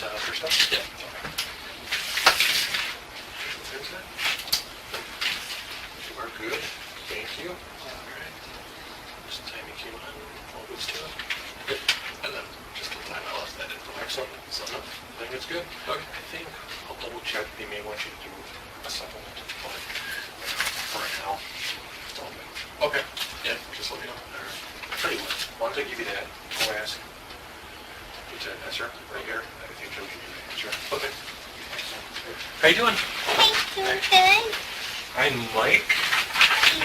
this first up? Yeah. You are good. Thank you. All right. Just time you came on. All good stuff. Good. And then just the time I lost that info. Excellent. So no, I think it's good. Okay. I think I'll double check. They may want you to do a supplement, but for right now, it's all good. Okay. Yeah. Just let me know. All right. I'll tell you what. Once I give you that, I'll ask. It's an answer right here. I think she'll give you the answer. Okay. How you doing? Thank you, good. I'm Mike,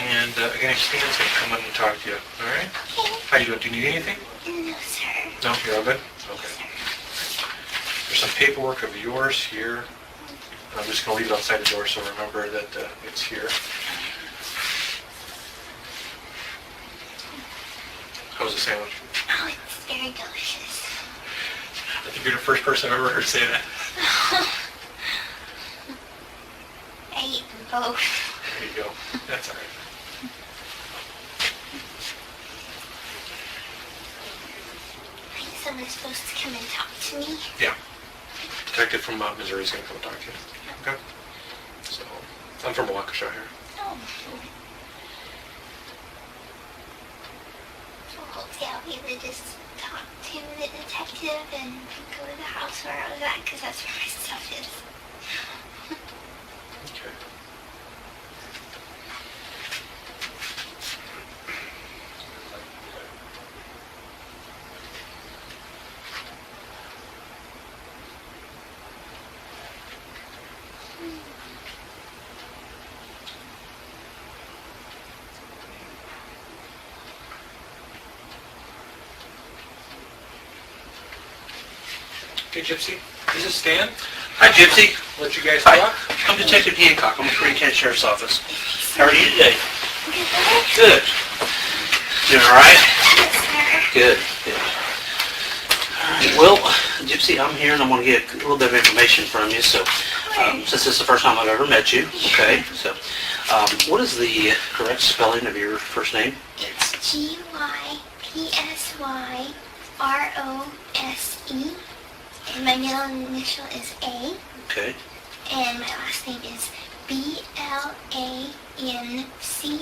and again, Stan's going to come in and talk to you. All right? Okay. How you doing? Do you need anything? No, sir. No, you're all good? Okay. There's some paperwork of yours here. I'm just going to leave it outside the door, so remember that it's here. How was the sandwich? Oh, it's very delicious. I think you're the first person I've ever heard say that. I eat them both. There you go. That's all right. I think someone's supposed to come and talk to me. Yeah. Detective from Missouri is going to come and talk to you. Okay? So, I'm from Waukesha here. Oh. Well, hopefully I'll be able to just talk to the detective and go to the house where I was at, because that's where my stuff is. Okay. Hey, Gypsy. This is Stan. Hi, Gypsy. Let you guys Hi. talk. I'm Detective Hancock. I'm with Greene County Sheriff's Office. How are you today? Good. Good. Doing all right? Yes, sir. Good. Good. Well, Gypsy, I'm here and I'm going to get a little bit of information from you. So, since this is the first time I've ever met you, okay? So, what is the correct spelling of your first name? It's Gypsyrose. And my middle initial is A. Okay. And my last name is Blanchard. Blanchard.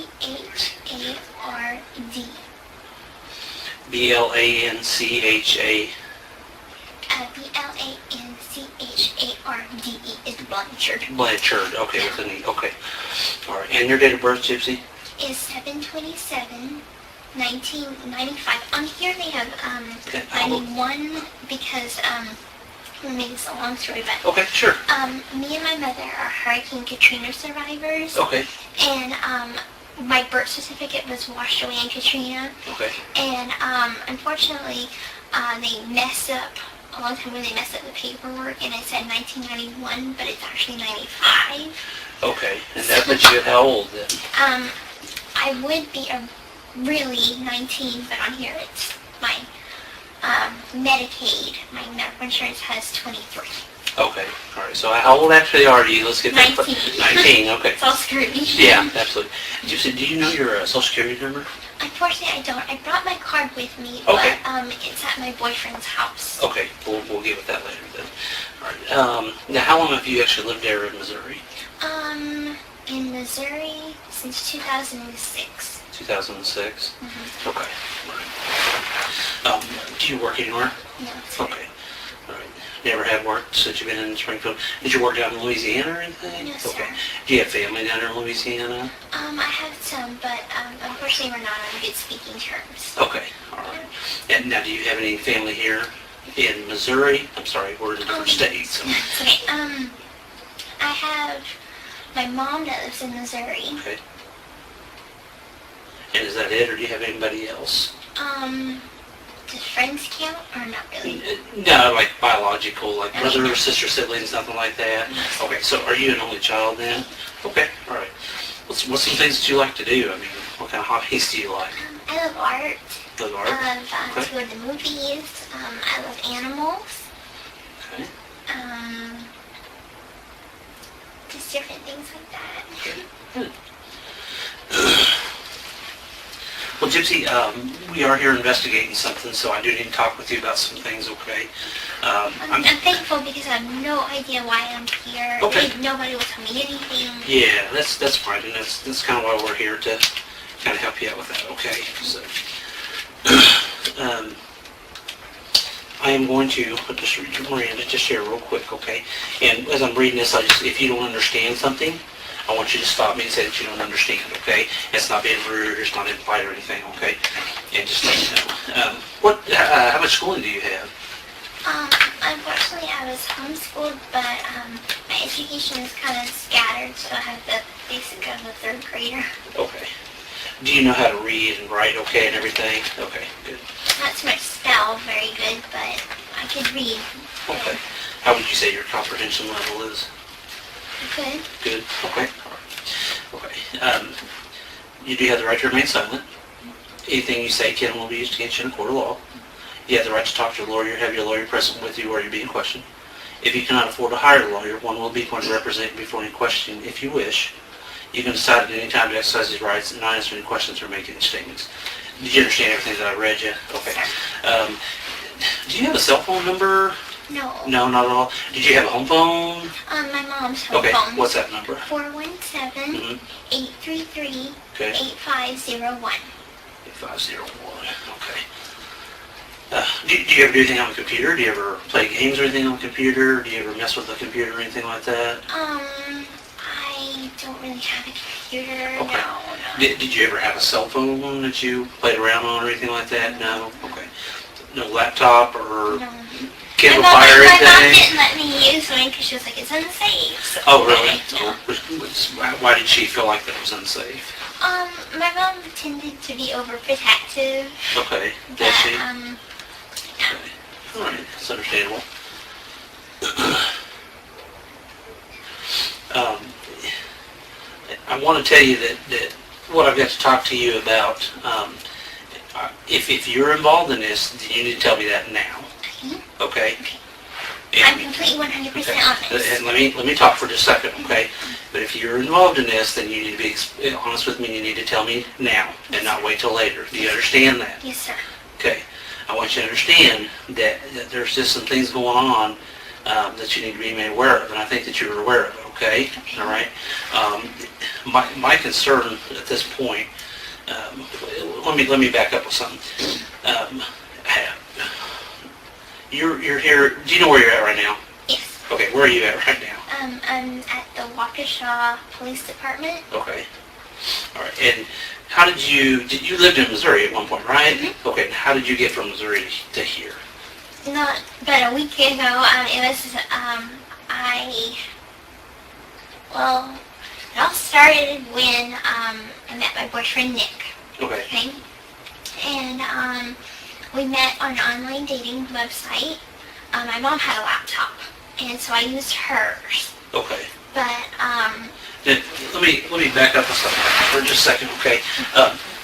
Blanchard is Blanchard. Blanchard. Okay, with an E. Okay. All right. And your date of birth, Gypsy? Is 7/27/1995. On here they have 91 because let me make this a long story, but Okay, sure. me and my mother are Hurricane Katrina survivors. Okay. And my birth certificate was washed away in Katrina. Okay. And unfortunately, they messed up a long time ago. They messed up the paperwork, and it said 1991, but it's actually 95. Okay. And that puts you at how old then? I would be really 19, but on here it's my Medicaid. My medical insurance has 23. Okay. All right. So how old actually are you? Let's get that. 19. 19. Okay. It's all screwed me. Yeah, absolutely. Gypsy, do you know your social security number? Unfortunately, I don't. I brought my card with me, Okay. but it's at my boyfriend's house. Okay. We'll get with that later then. All right. Now, how long have you actually lived there in Missouri? In Missouri since 2006. 2006? Mm-hmm. Okay. All right. Do you work anywhere? No, sir. Okay. All right. Never have worked since you've been in Springfield. Did you work down in Louisiana or anything? No, sir. Okay. Do you have family down there in Louisiana? I have some, but unfortunately we're not on good speaking terms. Okay. All right. And now, do you have any family here in Missouri? I'm sorry, we're in a different state. So. It's okay. I have my mom that lives in Missouri. Okay. And is that it, or do you have anybody else? Does friends count or not really? No, like biological, like brother or sister, siblings, nothing like that. Okay, so are you an only child then? Okay, all right. What's some things that you like to do? I mean, what kind of hobbies do you like? I love art. Love art? I love Okay. to go to the movies. I love animals. Okay. Just different things like that. Good. Well, Gypsy, we are here investigating something, so I do need to talk with you about some things, okay? I'm thankful because I have no idea why I'm here. Okay. Nobody will tell me anything. Yeah, that's fine, and that's kind of why we're here, to kind of help you out with that, okay? So, I am going to just read to Miranda just here real quick, okay? And as I'm reading this, if you don't understand something, I want you to stop me and say that you don't understand, okay? It's not being rude, it's not implied or anything, okay? And just let me know. How much schooling do you have? Unfortunately, I was homeschooled, but my education is kind of scattered, so I have the basic of a third grader. Okay. Do you know how to read and write okay and everything? Okay, good. Not so much spell very good, but I can read. Okay. How would you say your comprehension level is? Good. Good. Okay. Okay. You do have the right to remain silent. Anything you say can will be used against you in a court of law. You have the right to talk to a lawyer, have your lawyer present with you while you're being questioned. If you cannot afford to hire a lawyer, one will be appointed to represent you before any question if you wish. You can decide at any time to exercise these rights and not answer any questions or make any statements. Did you understand everything that I read you? Okay. Do you have a cell phone number? No. No, not at all. Did you have a home phone? My mom's home Okay, phone. what's that number? 417-833-8501. Okay. 8501, okay. Do you ever do anything on the computer? Do you ever play games or anything on the computer? Do you ever mess with the computer or anything like that? I don't really have a computer, Okay. no. Did you ever have a cell phone that you played around on or anything like that? No? Okay. No laptop or No. cable My fire or mom anything? didn't let me use one because she was like, it's unsafe. So Oh, really? no. Why did she feel like that was unsafe? My mom tended to be overprotective. Okay. But, Did she? yeah. Okay. All right. That's understandable. I want to tell you that what I've got to talk to you about, if you're involved in this, then you need to tell me that now. Okay? I'm completely 100% honest. And let me talk for just a second, okay? But if you're involved in this, then you need to be honest with me, and you need to tell me now and not wait till later. Do you understand that? Yes, sir. Okay. I want you to understand that there's just some things going on that you need to be made aware of, and I think that you're aware of it, okay? All right? My concern at this point, let me back up with something. You're here, do you know where you're at right now? Yes. Okay, where are you at right now? I'm at the Waukesha Police Department. Okay. All right, and how did you lived in Missouri at one point, right? Mm-hmm. Okay, and how did you get from Missouri to here? Not but a week ago, it was, it all started when I met my boyfriend Nick. Okay. Okay? And we met on an online dating website. My mom had a laptop, and so I used hers. Okay. But Then, let me back up for just a second, okay?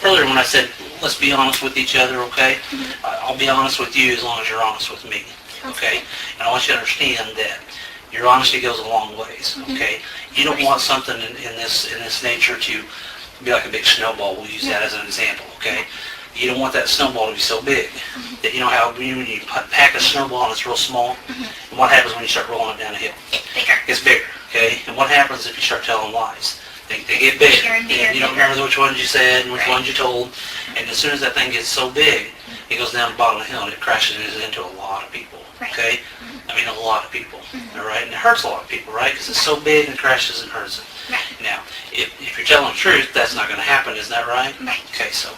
Earlier when I said, let's be honest with each other, okay? I'll be honest with you as long as you're honest with me, okay? And I want you to understand that your honesty goes a long ways, okay? You don't want something in this nature to be like a big snowball. We'll use that as an example, okay? You don't want that snowball to be so big that you know how when you pack a snowball and it's real small, and what happens when you start rolling it down a hill? it's bigger. It's bigger, okay? And what happens if you start telling lies? They get bigger. Bigger and bigger. You don't remember which ones you said and which Right. ones you told. And as soon as that thing gets so big, it goes down the bottom of the hill and it crashes into a lot of people, Right. okay? I mean, a lot of people, all right? And it hurts a lot of people, right? Because it's so big and it crashes and hurts them. Right. Now, if you're telling the truth, that's not going to happen, isn't that right? Right. Okay, so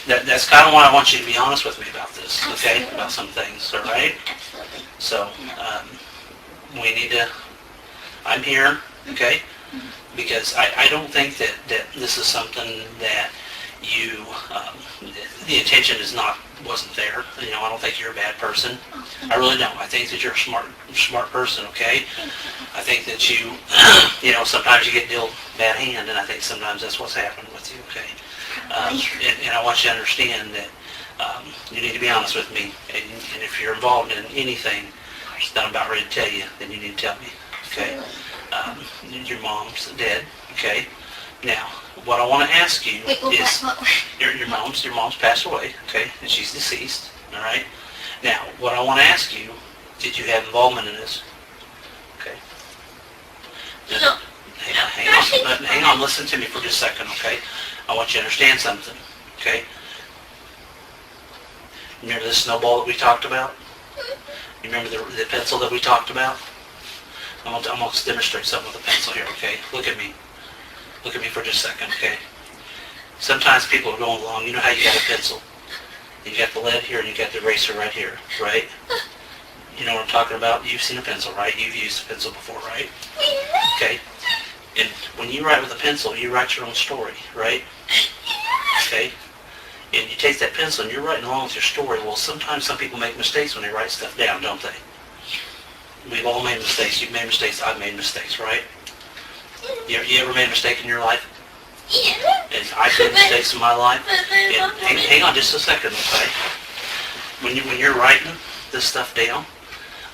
that's kind of why I want you to be honest with me about this, okay? Absolutely. About some things, all right? Absolutely. So, we need to, I'm here, okay? Because I don't think that this is something that you, the intention wasn't there. You know, I don't think you're a bad person. I really don't. I think that you're a smart person, okay? I think that you, you know, sometimes you get dealt bad hand, and I think sometimes that's what's happened with you, okay? And I want you to understand that you need to be honest with me, and if you're involved in anything that I'm about ready to tell you, then you need to tell me, okay? Your mom's dead, okay? Now, what I want to ask you Wait, is, what? your mom's passed away, okay, and she's deceased, all right? Now, what I want to ask you, did you have involvement in this? Okay. No. Hang on, listen to me for just a second, okay? I want you to understand something, okay? Remember the snowball that we talked about? You remember the pencil that we talked about? I'm going to demonstrate something with a pencil here, okay? Look at me. Look at me for just a second, okay? Sometimes people are going along, you know how you got a pencil? You got the lead here and you got the eraser right here, right? You know what I'm talking about? You've seen a pencil, right? You've used a pencil before, right? Okay. And when you write with a pencil, you write your own story, right? Okay. And you take that pencil and you're writing along with your story. Well, sometimes some people make mistakes when they write stuff down, don't they? We've all made mistakes. You've made mistakes. I've made mistakes, right? You ever made a mistake in your life? Yeah. And I've made mistakes in my life. And hang on just a second, okay? When you're writing this stuff down,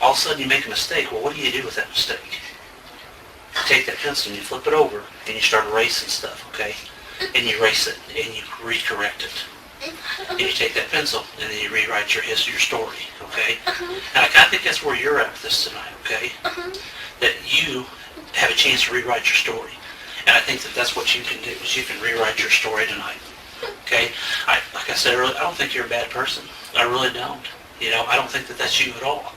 all of a sudden you make a mistake. Well, what do you do with that mistake? You take that pencil and you flip it over and you start erasing stuff, okay? And you erase it and you recorrect it. And you take that pencil and then you rewrite your history, your story, okay? And I kind of think that's where you're at with this tonight, okay? That you have a chance to rewrite your story. And I think that that's what you can do, is you can rewrite your story tonight, okay? Like I said earlier, I don't think you're a bad person. I really don't. You know, I don't think that that's you at all.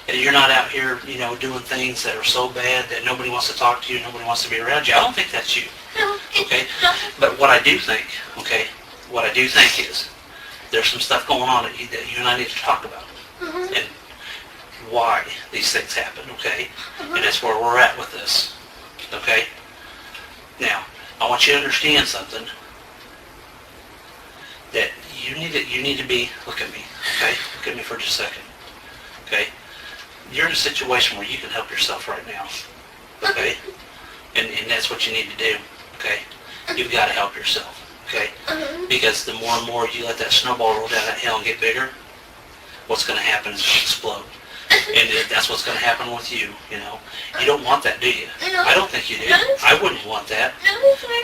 And you're not out here, you know, doing things that are so bad that nobody wants to talk to you, nobody wants to be around you. I don't think that's you, okay? But what I do think, okay, what I do think is there's some stuff going on that you and I need to talk about. And why these things happen, okay? And that's where we're at with this, okay? Now, I want you to understand something, that you need to be, look at me, okay? Look at me for just a second, okay? You're in a situation where you can help yourself right now, okay? And that's what you need to do, okay? You've got to help yourself, okay? Because the more and more you let that snowball roll down that hill and get bigger, what's going to happen is it'll explode. And that's what's going to happen with you, you know. You don't want that, do you? I don't think you do. I wouldn't want that.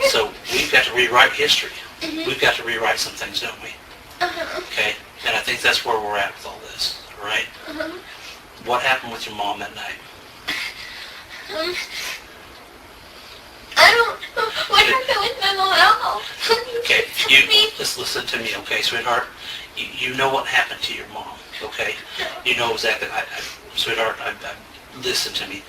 So we've got to rewrite history. We've got to rewrite some things, don't we? Okay? And I think that's where we're at with all this, all right? What happened with your mom that night? I don't know what happened with my mom at all. Okay, you just listen to me, okay, sweetheart? You know what happened to your mom, okay? You know exactly. Sweetheart, listen to me.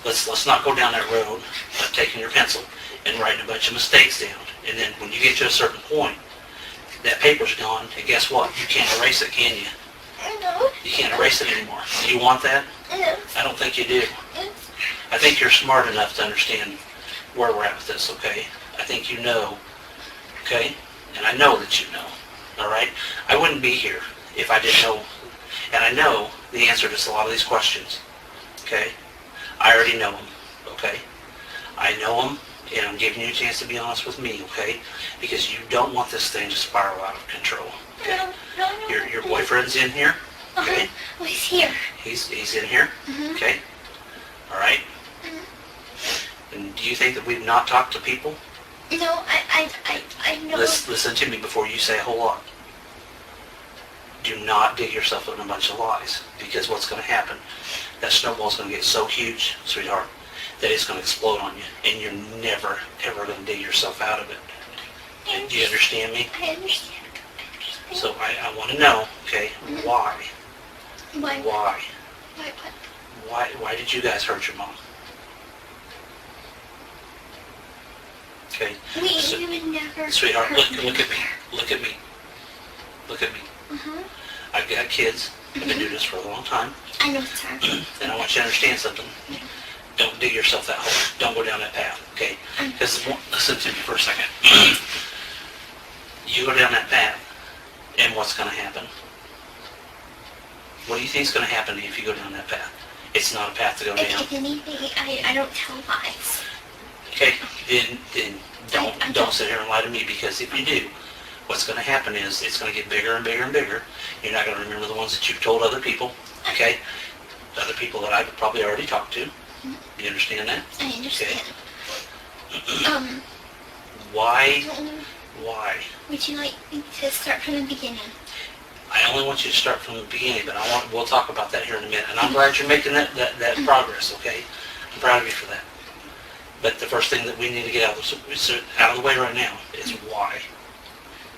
Let's not go down that road of taking your pencil and writing a bunch of mistakes down. And then when you get to a certain point, that paper's gone, and guess what? You can't erase it, can you? No. You can't erase it anymore. Do you want that? No. I don't think you do. I think you're smart enough to understand where we're at with this, okay? I think you know, okay? And I know that you know, all right? I wouldn't be here if I didn't know. And I know the answer to a lot of these questions, okay? I already know them, okay? I know them, and I'm giving you a chance to be honest with me, okay? Because you don't want this thing to spiral out of control, okay? Your boyfriend's in here, okay? Oh, he's here. He's in here, okay? All right? And do you think that we've not talked to people? No, I know. Listen to me before you say a whole lot. Do not dig yourself in a bunch of lies, because what's going to happen, that snowball's going to get so huge, sweetheart, that it's going to explode on you, and you're never, ever going to dig yourself out of it. Do you understand me? I understand. So I want to know, okay, why? Why? Why? Why what? Why did you guys hurt your mom? Okay. We would never. Sweetheart, hurt look at me. Look at me. Look at me. I've got kids. I've been doing this for a long time. I know it's hard. And I want you to understand something. Don't dig yourself that hole. Don't go down that path, okay? Because listen to me for a second. You go down that path, and what's going to happen? What do you think is going to happen if you go down that path? It's not a path to go down. If anything, I don't tell lies. Okay, then don't sit here and lie to me, because if you do, what's going to happen is it's going to get bigger and bigger and bigger. You're not going to remember the ones that you've told other people, okay? Other people that I've probably already talked to. You understand that? I understand. Okay. Why? Mm, Why? Would you like me to start from the beginning? I only want you to start from the beginning, but we'll talk about that here in a minute. And I'm glad you're making that progress, okay? I'm proud of you for that. But the first thing that we need to get out of the way right now is why.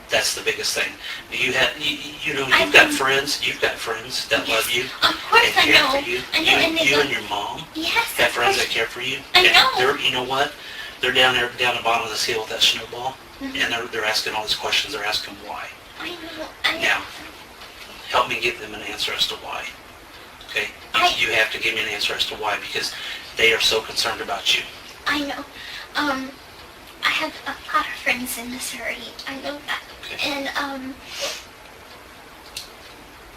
That's the biggest thing. You've got friends that love you Of course and I care know. for you. I know, and You and your mom Yes, have of friends course. that care for you. I And know. you know what? They're down the bottom of this hill with that snowball, Mhm. and they're asking all these questions. They're asking why. I know. Now, help me give them an answer as to why. Okay? You have to give me an answer as to why, because they are so concerned about you. I know. I have a lot of friends in Missouri. I know that. Okay. And,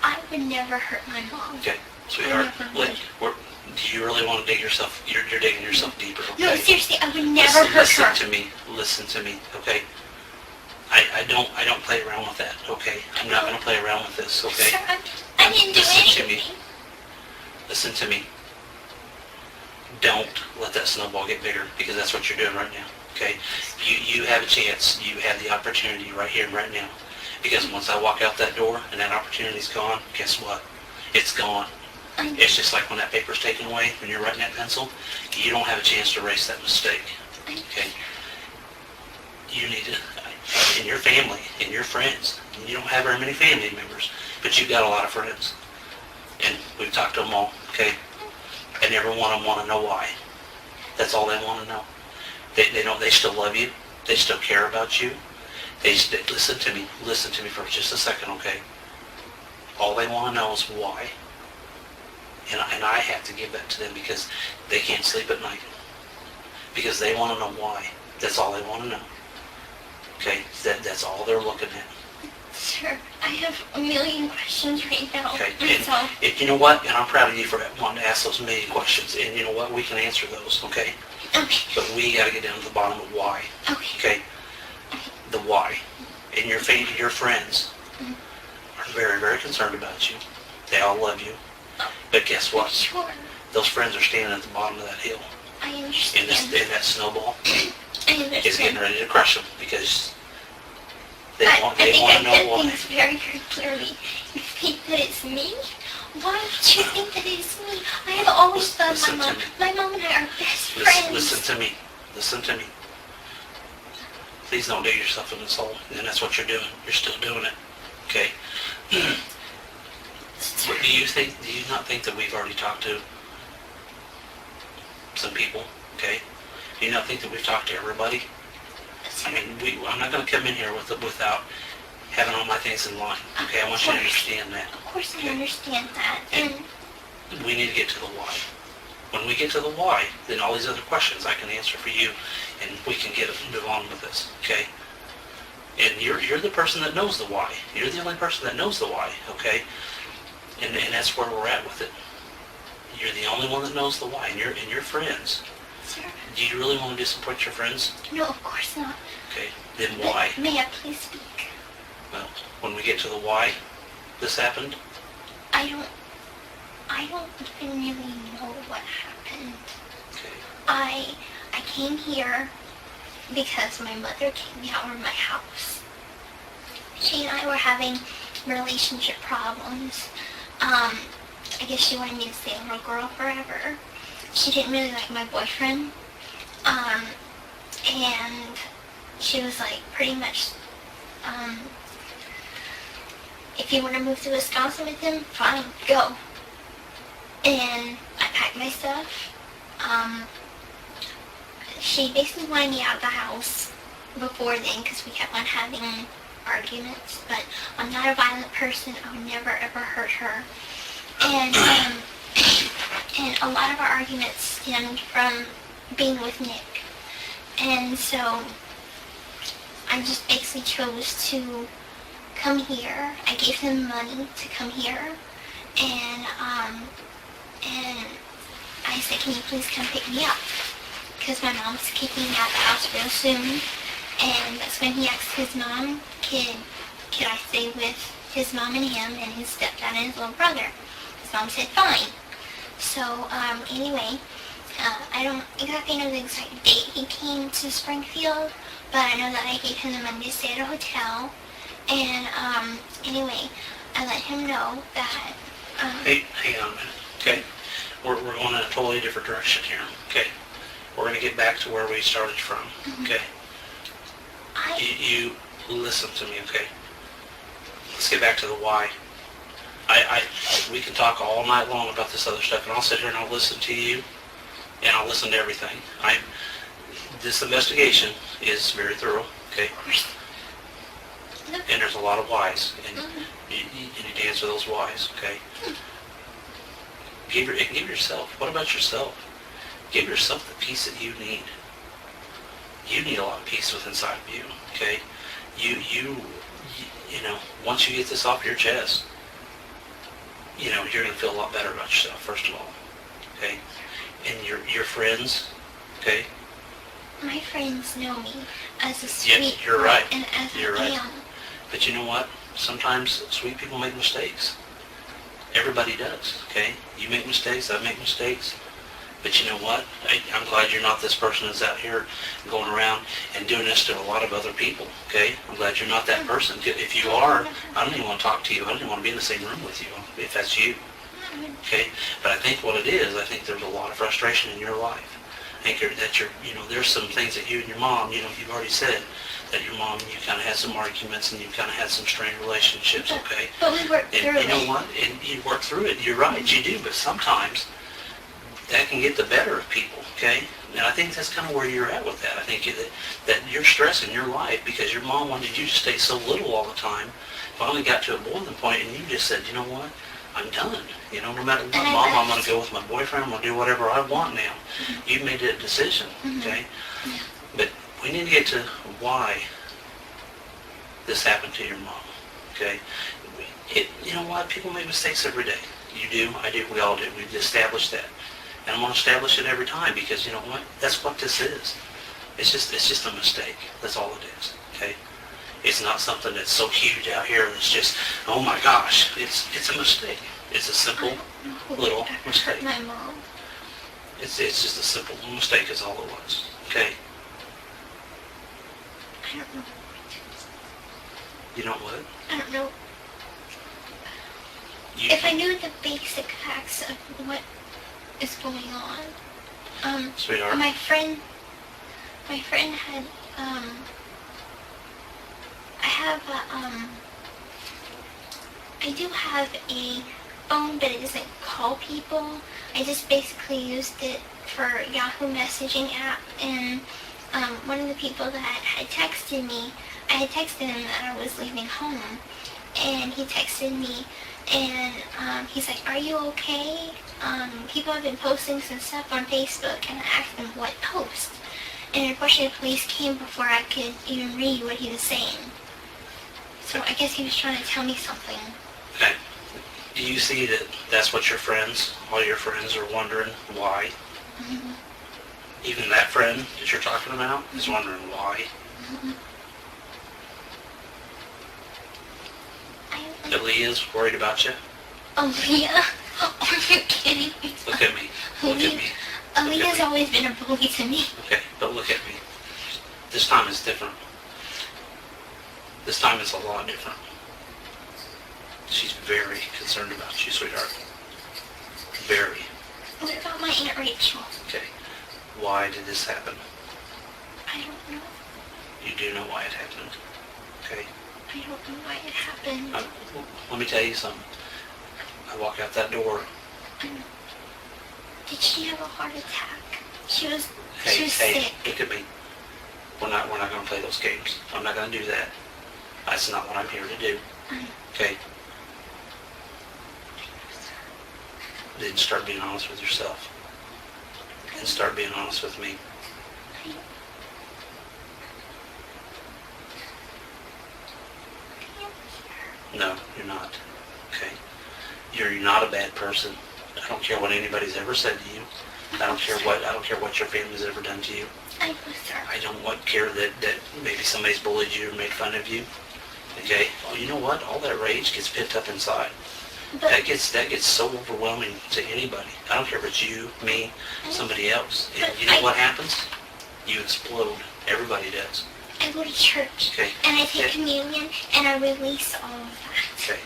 I would never hurt my mom. Okay, sweetheart. I never would. Do you really want to dig yourself? You're digging yourself deeper. Okay? No, seriously, I would never hurt her. Listen to me. Okay. I don't play around with that. Okay. I'm not going to play around with this. Okay. Sir, I didn't do Listen to me. anything. Listen to me. Don't let that snowball get bigger, because that's what you're doing right now. Okay. You have a chance. You have the opportunity right here and right now. Because once I walk out that door and that opportunity's gone, guess what? It's gone. I know. It's just like when that paper's taken away, when you're writing that pencil, you don't have a chance to erase that mistake. Okay? You need to, in your family, in your friends, you don't have very many family members, but you've got a lot of friends. And we've talked to them all, okay? And every one of them want to know why. That's all they want to know. They know they still love you. They still care about you. Listen to me for just a second, okay? All they want to know is why. And I have to give that to them, because they can't sleep at night. Because they want to know why. That's all they want to know. Okay? That's all they're looking at. Sir, I have a million questions right now. Okay? And so, And you know what? And I'm proud of you for wanting to ask those million questions. And you know what? We can answer those, okay? okay. But we got to get down to the bottom of why. Okay. Okay? The why. And your friends are very, very concerned about you. They all love you. But guess what? Sure. Those friends are standing at the bottom of that hill. I understand. And that snowball I understand. is getting ready to crush them, because they I want think to I know said why. things very, very clearly. You think that it's me? Why would you think that it's me? I have always loved my Listen mom. to me. My mom and I are best friends. Listen to me. Listen to me. Please don't dig yourself in this hole. And that's what you're doing. You're still doing it. Okay? But do you not think that we've already talked to some people? Okay? Do you not think that we've talked to everybody? I mean, I'm not going to come in here without having all my things in line. Okay? I want you to understand that. Of course I Okay. understand that. And And we need to get to the why. When we get to the why, then all these other questions I can answer for you, and we can move on with this, okay? And you're the person that knows the why. You're the only person that knows the why, okay? And that's where we're at with it. You're the only one that knows the why, and your friends. sir, Do you really want to disappoint your friends? no, of course not. Okay, then why? May I please speak? Well, when we get to the why this happened, I don't even really know what happened. okay, I came here because my mother kicked me out of my house. She and I were having relationship problems. I guess she wanted me to stay a little girl forever. She didn't really like my boyfriend. And she was like, pretty much, if you want to move to Wisconsin with him, fine, go. And I packed my stuff. She basically wanted me out of the house before then, because we kept on having arguments, but I'm not a violent person. I would never ever hurt her. And and a lot of our arguments stemmed from being with Nick. And so I just basically chose to come here. I gave him money to come here, and I said, can you please come pick me up? Because my mom's kicking me out of the house real soon. And that's when he asked his mom, could I stay with his mom and him and his stepdad and his little brother? His mom said, fine. So, anyway, I don't exactly know the exact date he came to Springfield, but I know that I gave him the money to stay at a hotel. And anyway, I let him know that. Hey, hang on a minute, okay? We're going in a totally different direction here, okay? We're going to get back to where we started from, okay? You listen to me, okay? Let's get back to the why. We can talk all night long about this other stuff, and I'll sit here and I'll listen to you, and I'll listen to everything. This investigation is very thorough, okay? And there's a lot of whys, and you need to answer those whys, okay? Give yourself, what about yourself? Give yourself the peace that you need. You need a lot of peace within inside of you, okay? You know, once you get this off your chest, you know, you're going to feel a lot better about yourself, first of all, okay? And your friends, okay? My friends know me as a sweet Yeah, you're right. and as You're I right. am. But you know what? Sometimes sweet people make mistakes. Everybody does, okay? You make mistakes, I make mistakes. But you know what? I'm glad you're not this person that's out here going around and doing this to a lot of other people, okay? I'm glad you're not that person. If you are, I don't even want to talk to you. I don't even want to be in the same room with you, if that's you, okay? But I think what it is, I think there's a lot of frustration in your life. I think that you know, there's some things that you and your mom, you know, you've already said that your mom, you kind of had some arguments and you kind of had some strained relationships, okay? But we worked through And you know it. what? And you work through it. You're right, you do. But sometimes that can get the better of people, okay? And I think that's kind of where you're at with that. I think that you're stressing your life because your mom wanted you to stay so little all the time. Finally got to a boiling point and you just said, you know what? I'm done. You know, no matter what, Mom, I'm going to go with my boyfriend. I'm going to do whatever I want now. You've made that decision, okay? Yeah. But we need to get to why this happened to your mom, okay? You know what? People make mistakes every day. You do, I do, we all do. We've established that. And I'm going to establish it every time because, you know what? That's what this is. It's just a mistake. That's all it is, okay? It's not something that's so huge out here that's just, oh my gosh. It's a mistake. It's a simple little mistake. My mom. It's just a simple little mistake is all it was, okay? I don't know. You know what? I don't know. If I knew the basic facts of what is going on, Sweetheart. my friend had, I do have a phone, but it doesn't call people. I just basically used it for Yahoo messaging app, and one of the people that had texted me, I had texted him that I was leaving home, and he texted me, and he's like, "Are you okay? People have been posting some stuff on Facebook," and I asked him what post. And unfortunately, the police came before I could even read what he was saying. So I guess he was trying to tell me something. Okay. Do you see that that's what your friends, all your friends are wondering why? Mm-hmm. Even that friend that you're talking about is wondering why? That Leah's worried about you? Oh, Leah? Are you kidding me? Look at me. Look at me. Leah's always been a bully to me. Okay, but look at me. This time is different. This time it's a lot different. She's very concerned about you, sweetheart. Very. What about my Aunt Rachel? Okay. Why did this happen? I don't know. You do know why it happened. Okay. I don't know why it happened. Let me tell you something. I walk out that door. Did she have a heart attack? She was Hey, sick. look at me. We're not going to play those games. I'm not going to do that. That's not what I'm here to do. Okay? Then start being honest with yourself. And start being honest with me. No, you're not. Okay? You're not a bad person. I don't care what anybody's ever said to you. I don't care what your family's ever done to you. I was sorry. I don't care that maybe somebody's bullied you or made fun of you. Okay? Well, you know what? All that rage gets pent up inside. But That gets so overwhelming to anybody. I don't care if it's you, me, somebody else. And you know what happens? You explode. Everybody does. I go to church, Okay. and I take Yeah. communion, and I release all of that. Okay.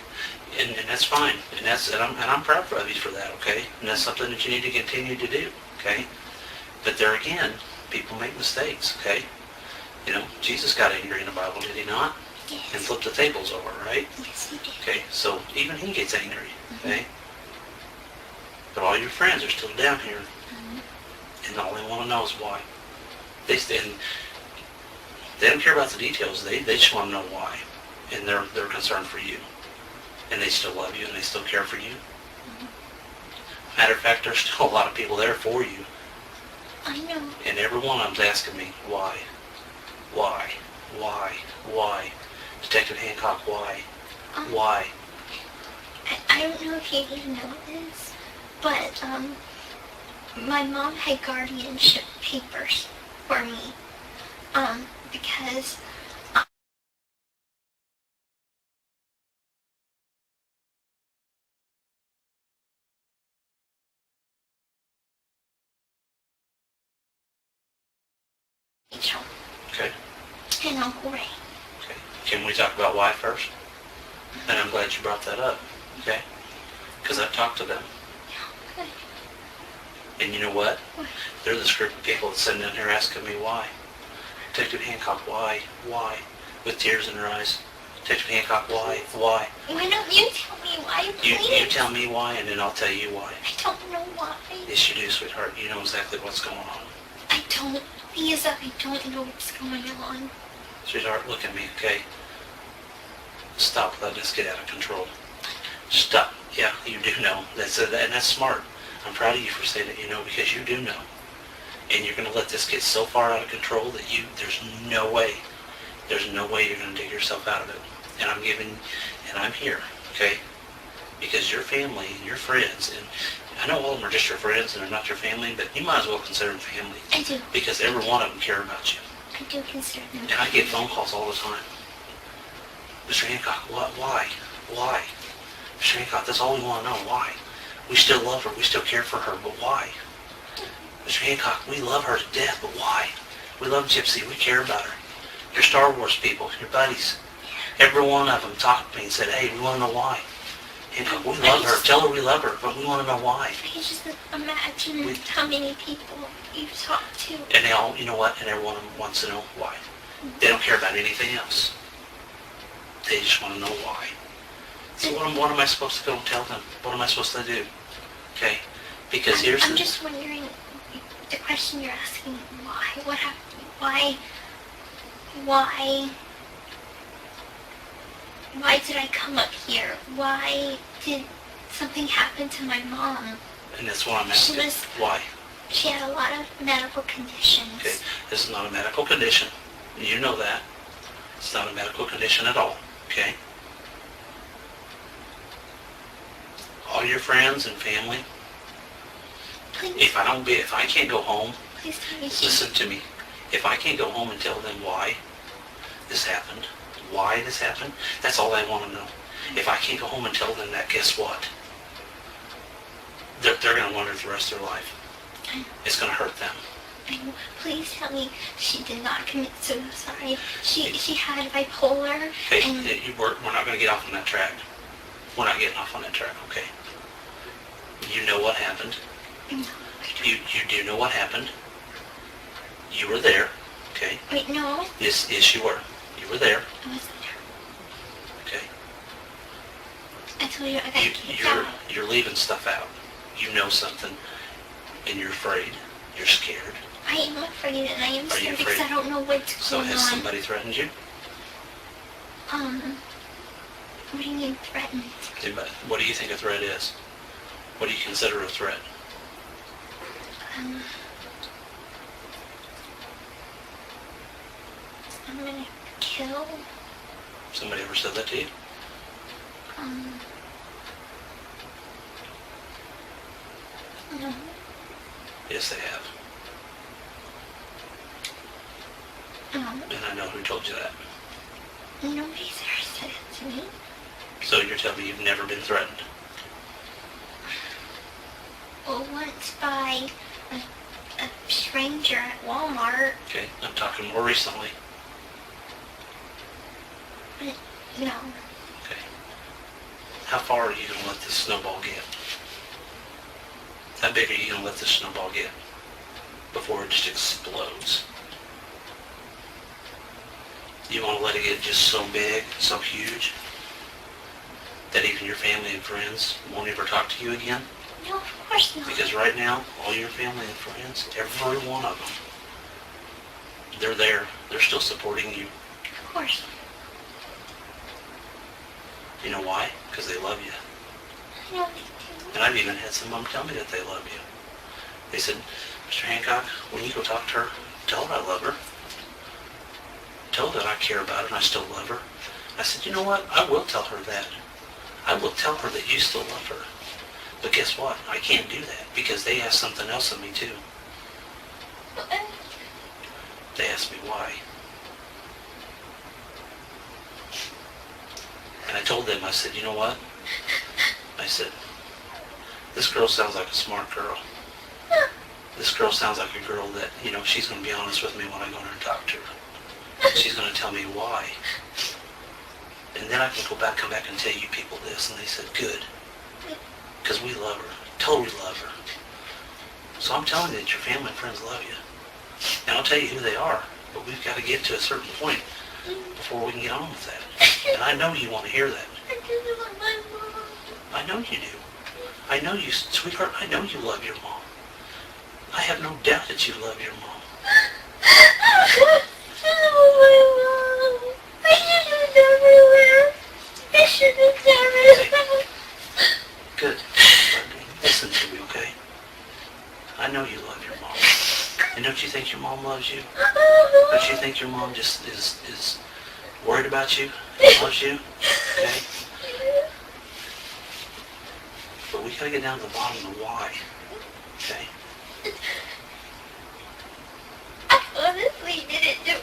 And that's fine. And I'm proud of you for that, okay? And that's something that you need to continue to do, okay? But there again, people make mistakes, okay? You know, Jesus got angry in the Bible, did he not? Yes. And flipped the tables over, right? Yes, you did. Okay, so even he gets angry, okay? But all your friends are still down here, and all they want to know is why. They don't care about the details. They just want to know why, and they're concerned for you, and they still love you, and they still care for you. Matter of fact, there's still a lot of people there for you, I know. and every one of them's asking me why. Detective Hancock, why? Why? I don't know if you even know this, but my mom had guardianship papers for me, because Rachel Okay. and Uncle Ray. Okay. Can we talk about why first? And I'm glad you brought that up, okay? Because I've talked to them. Good. And you know what? What? They're this group of people that's sitting down here asking me why. Detective Hancock, why? Why? With tears in their eyes. Detective Hancock, why? Why? Why don't you tell me why, please? You tell me why, and then I'll tell you why. I don't know why. Yes, you do, sweetheart. You know exactly what's going on. I don't. Lisa, I don't know what's going on. Sweetheart, look at me, okay? Stop letting this get out of control. Stop. Yeah, you do know. And that's smart. I'm proud of you for saying that you know, because you do know. And you're going to let this get so far out of control that there's no way you're going to dig yourself out of it. And I'm here, okay? Because your family and your friends, and I know all of them are just your friends and they're not your family, but you might as well consider them family. I do. Because every one of them care about you. I do consider them. And I get phone calls all the time. Mr. Hancock, why? Why? Mr. Hancock, that's all we want to know. Why? We still love her. We still care for her, but why? Mr. Hancock, we love her to death, but why? We love Gypsy. We care about her. Your Star Wars people, your buddies. Every one of them talked to me and said, hey, we want to know why. Hancock, we love her. Tell her we love her, but we want to know why. I just imagine how many people you've talked to. And they all, you know what? And every one of them wants to know why. They don't care about anything else. They just want to know why. So what am I supposed to go and tell them? What am I supposed to do? Okay? Because I'm just wondering, the question you're asking, why? What happened? Why did I come up here? Why did something happen to my mom? And that's what I'm asking. Why? She had a lot of medical conditions. Okay? This is not a medical condition. You know that. It's not a medical condition at all. Okay? All your friends and family. Please, If I can't go home, please tell me. listen to me. If I can't go home and tell them why this happened, that's all I want to know. If I can't go home and tell them that, guess what? They're going to wonder the rest of their life. It's going to hurt them. I know. Please tell me she did not commit suicide. She had bipolar. Okay, and we're not going to get off on that track. We're not getting off on that track, okay? You know what happened. no, You do know what happened. You were there, okay? wait, no, Yes, you were. You were there, I wasn't there. okay? I told you I got kicked out. You're leaving stuff out. You know something, and you're afraid. You're scared. I am afraid, and I am Are you scared because afraid? I don't know what's So going has on. somebody threatened you? What do you mean threatened? What do you think a threat is? What do you consider a threat? I'm gonna kill. Somebody ever said that to you? No. Yes, they have. And I know who told you that. Nobody's ever said it to me. So you're telling me you've never been threatened? Well, once by a stranger at Walmart. Okay, I'm talking more recently. But, no. Okay. How far are you going to let this snowball get? How big are you going to let this snowball get before it just explodes? You want to let it get just so big, so huge, that even your family and friends won't ever talk to you again? No, of course not. Because right now, all your family and friends, every one of them, they're there. They're still supporting you. Of course. You know why? Because they love you. I know they do. And I've even had some of them tell me that they love you. They said, Mr. Hancock, when you go talk to her, tell her I love her. Tell her that I care about her and I still love her. I said, you know what? I will tell her that. I will tell her that you still love her. But guess what? I can't do that because they asked something else of me too. They asked me why. And I told them, I said, you know what? I said, this girl sounds like a smart girl. This girl sounds like a girl that, you know, she's going to be honest with me when I go in there and talk to her. She's going to tell me why. And then I can come back and tell you people this. And they said, good. Because we love her. Totally love her. So I'm telling you that your family and friends love you. And I'll tell you who they are. But we've got to get to a certain point before we can get on with that. And I know you want to hear that. I know you do. I know you, sweetheart, I know you love your mom. I have no doubt that you love your mom. Good. Listen to me, okay? I know you love your mom. And don't you think your mom loves you? Don't you think your mom just is worried about you? Loves you? Okay? But we gotta get down to the bottom of the why. Okay? I honestly didn't do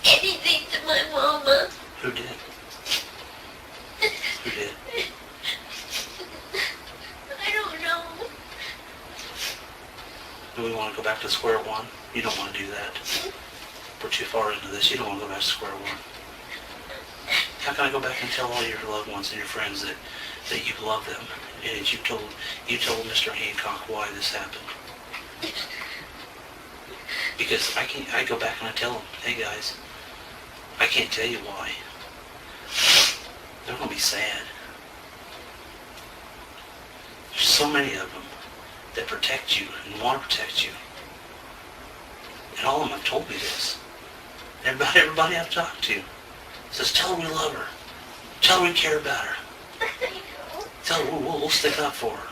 anything to my mama. Who did? Who did? I don't know. Do we want to go back to square one? You don't want to do that. We're too far into this. You don't want to go back to square one. How can I go back and tell all your loved ones and your friends that you love them and you told Mr. Hancock why this happened? Because I go back and I tell them, hey guys, I can't tell you why. They're going to be sad. There's so many of them that protect you and want to protect you. And all of them have told me this. Everybody I've talked to says, tell her we love her. Tell her we care about her. Tell her we'll stick up for her.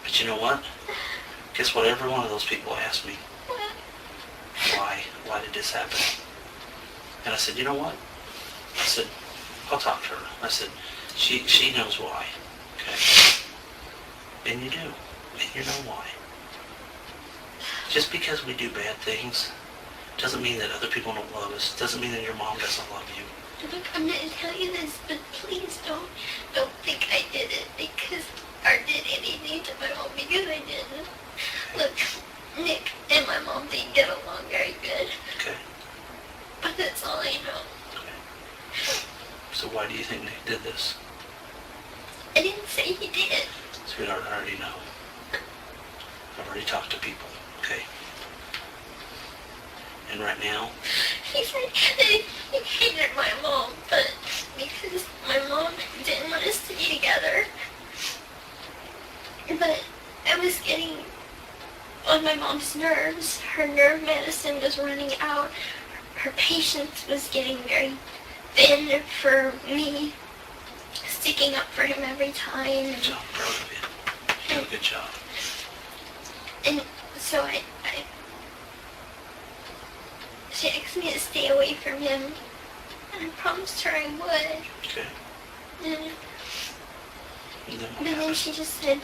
But you know what? Guess what? Every one of those people asked me, why did this happen? And I said, you know what? I said, I'll talk to her. I said, she knows why. Okay? And you do. And you know why. Just because we do bad things doesn't mean that other people don't love us. Doesn't mean that your mom doesn't love you. Look, I'm going to tell you this, but please don't think I did it because or did anything to my mom because I didn't. Look, Nick and my mom didn't get along very good. Okay. But that's all I know. Okay. So why do you think Nick did this? I didn't say he did. Sweetheart, I already know. I've already talked to people, okay? And right now, He said that he hated my mom, but because my mom didn't want us to be together. But I was getting on my mom's nerves. Her nerve medicine was running out. Her patience was getting very thin for me, sticking up for him every time. good job, I'm proud of you. You did a good job. And so she asked me to stay away from him, and I promised her I would. Okay. And And then what but then happened? she just said,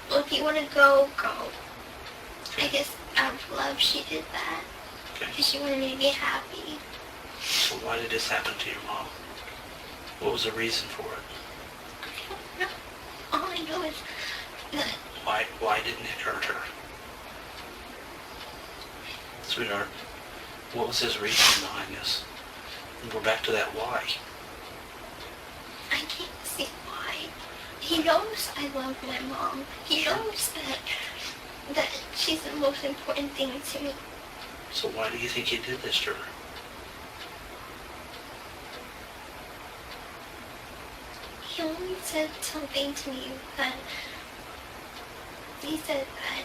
well, if you want to go, go. I Okay. guess out of love she did that, Okay. because she wanted me to be happy. So why did this happen to your mom? What was the reason for it? I don't know. All I know is that Why didn't it hurt her? Sweetheart, what was his reason behind this? And we're back to that why. can't see why. He knows I love my mom. He knows that she's the most important thing to me. So why do you think he did this to her? He only said something to me that he said that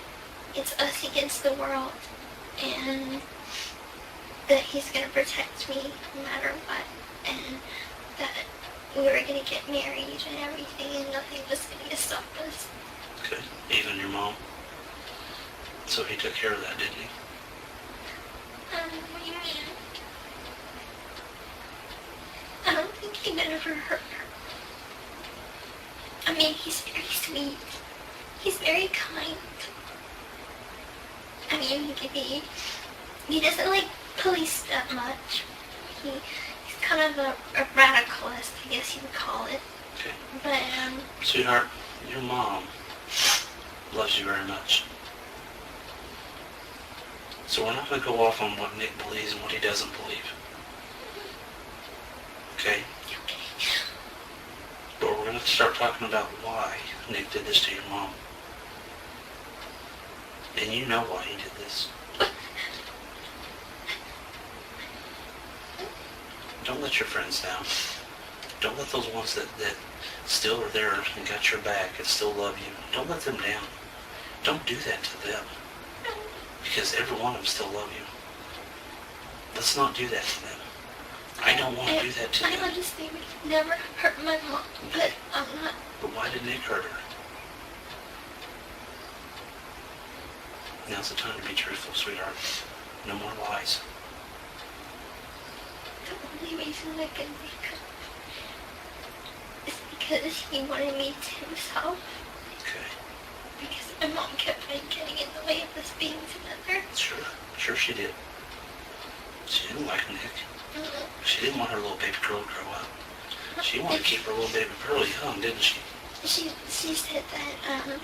it's us against the world and that he's going to protect me no matter what, and that we were going to get married and everything and nothing was going to stop us. Okay, even your mom? So he took care of that, didn't he? What do you mean? I don't think he would ever hurt her. I mean, he's very sweet. He's very kind. I mean, he doesn't like police that much. He's kind of a radicalist, I guess you would call it. Okay. But, Sweetheart, your mom loves you very much. So we're not going to go off on what Nick believes and what he doesn't believe. Okay? okay. But we're going to start talking about why Nick did this to your mom. And you know why he did this. Don't let your friends down. Don't let those ones that still are there and got your back and still love you, don't let them down. Don't do that to them. Because every one of them still love you. Let's not do that to them. I don't want to do that to them. I honestly would never hurt my mom, but I'm not. But why did Nick hurt her? Now's the time to be truthful, sweetheart. No more lies. The only reason I can think of is because he wanted me to himself. Okay. Because my mom kept on getting in the way of us being together. Sure she did. She didn't like Nick. She didn't want her little baby girl to grow up. She wanted to keep her little baby girl young, didn't she? She said that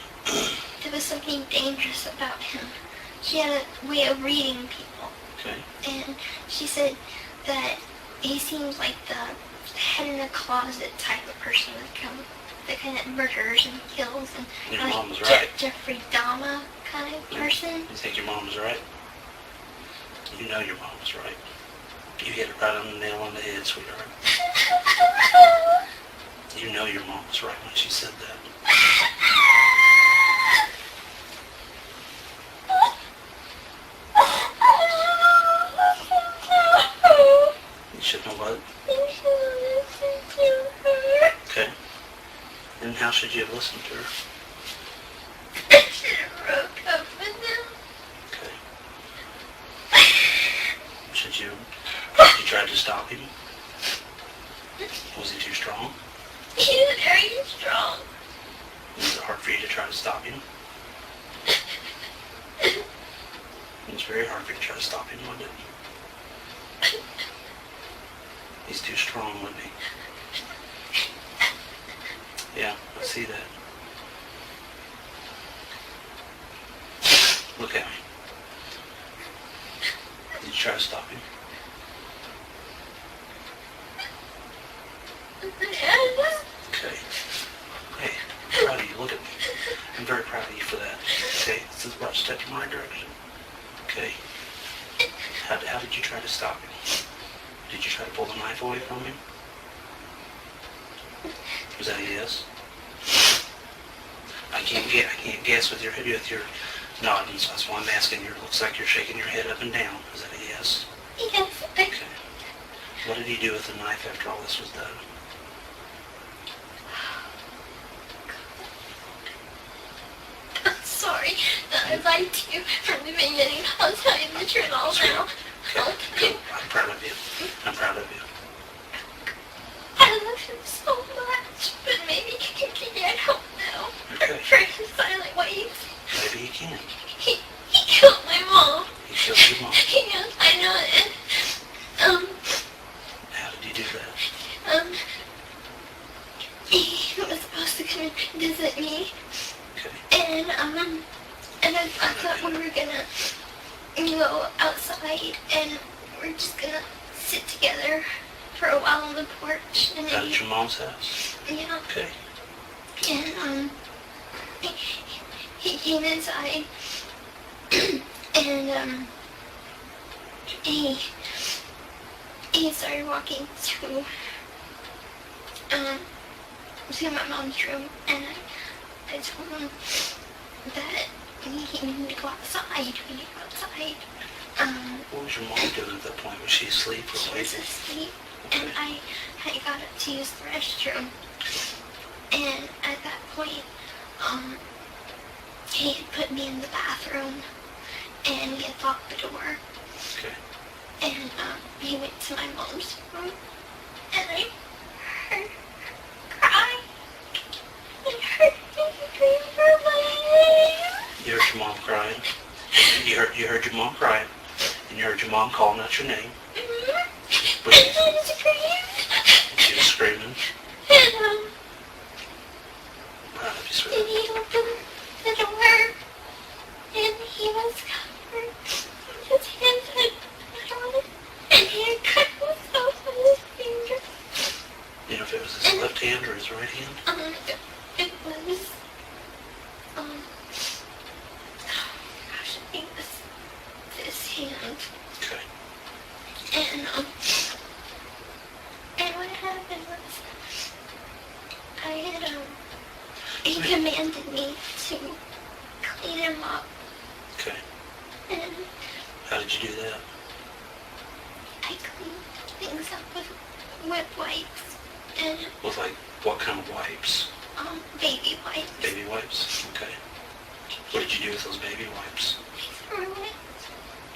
there was something dangerous about him. She had a way of reading people. Okay. And she said that he seems like the head in a closet type of person that kind of murders and kills and Your like mom was right. Jeffrey Dahmer kind of person. You think your mom was right? You know your mom was right. You hit it right on the nail on the head, sweetheart. You know your mom was right when she said that. You should know what? Okay. And how should you have listened to her? I should have broke up with him. Okay. Did you try to stop him? Was he too strong? He's very strong. Was it hard for you to try to stop him? It was very hard for you to try to stop him, wasn't it? He's too strong, wasn't he? Yeah, I see that. Look at me. Did you try to stop him? Okay. Hey, I'm proud of you. Look at me. I'm very proud of you for that. Okay, this is about a step in my direction. Okay. How did you try to stop him? Did you try to pull the knife away from him? Was that a yes? I can't guess with your nodding, so that's why I'm asking you. It looks like you're shaking your head up and down. Is that a yes? Yes. Okay. What did he do with the knife after all this was done? I'm sorry that I lied to you from the beginning. I'll tell you the truth all now. Okay, cool. I'm proud of you. I'm proud of you. I love him so much, but maybe he can, I don't know. Okay. For his silent ways. Maybe he can. He killed my mom. He killed your mom. Yes, I know it. How did he do that? He was supposed to come and visit me. Okay. And I thought we were gonna go outside and we're just gonna sit together for for a while on the porch, and Out then at your mom's house? yeah, Okay. and he came inside, and he started walking to my mom's room, and I told him that he needed to go outside. We need to go outside. What was your mom doing at that point? Was she asleep or She awake? was asleep, Okay. and I had got up to use the restroom. And at that point, he had put me in the bathroom, and he had locked the door. Okay. And he went to my mom's room, and I heard her cry, and heard him scream for my name. You heard your mom crying? You heard your mom crying, and you heard your mom calling out your name. Mm-hmm. But And he screamed. she was screaming. And Proud of you, and sweetheart. he opened the door, and he was covered. His hands had blood on it, and he had cut himself on his finger. You know if it was his left hand or his right hand? It was, gosh, I think it was this hand. Okay. And what happened was, I had, he commanded me to clean him up, Okay. and How did you do that? I cleaned things up with wet wipes, and, With like, what kind of wipes? baby wipes. Baby wipes? Okay. What did you do with those baby wipes? I threw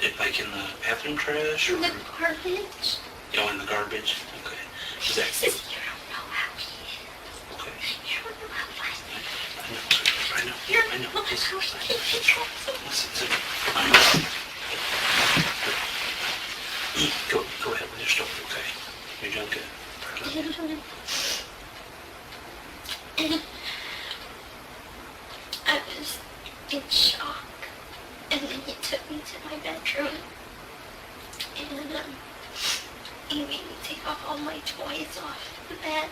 it Like in the bathroom trash or? in the garbage. Oh, in the garbage? Okay. Is that, He says, you don't know how he is. okay. You don't know how violent. I know. You don't I know. know Just, how he listen. I know. Go ahead with your story, okay? You're doing good. Proud of you. And I was in shock, and then he took me to my bedroom, and he made me take off all my toys off the bed,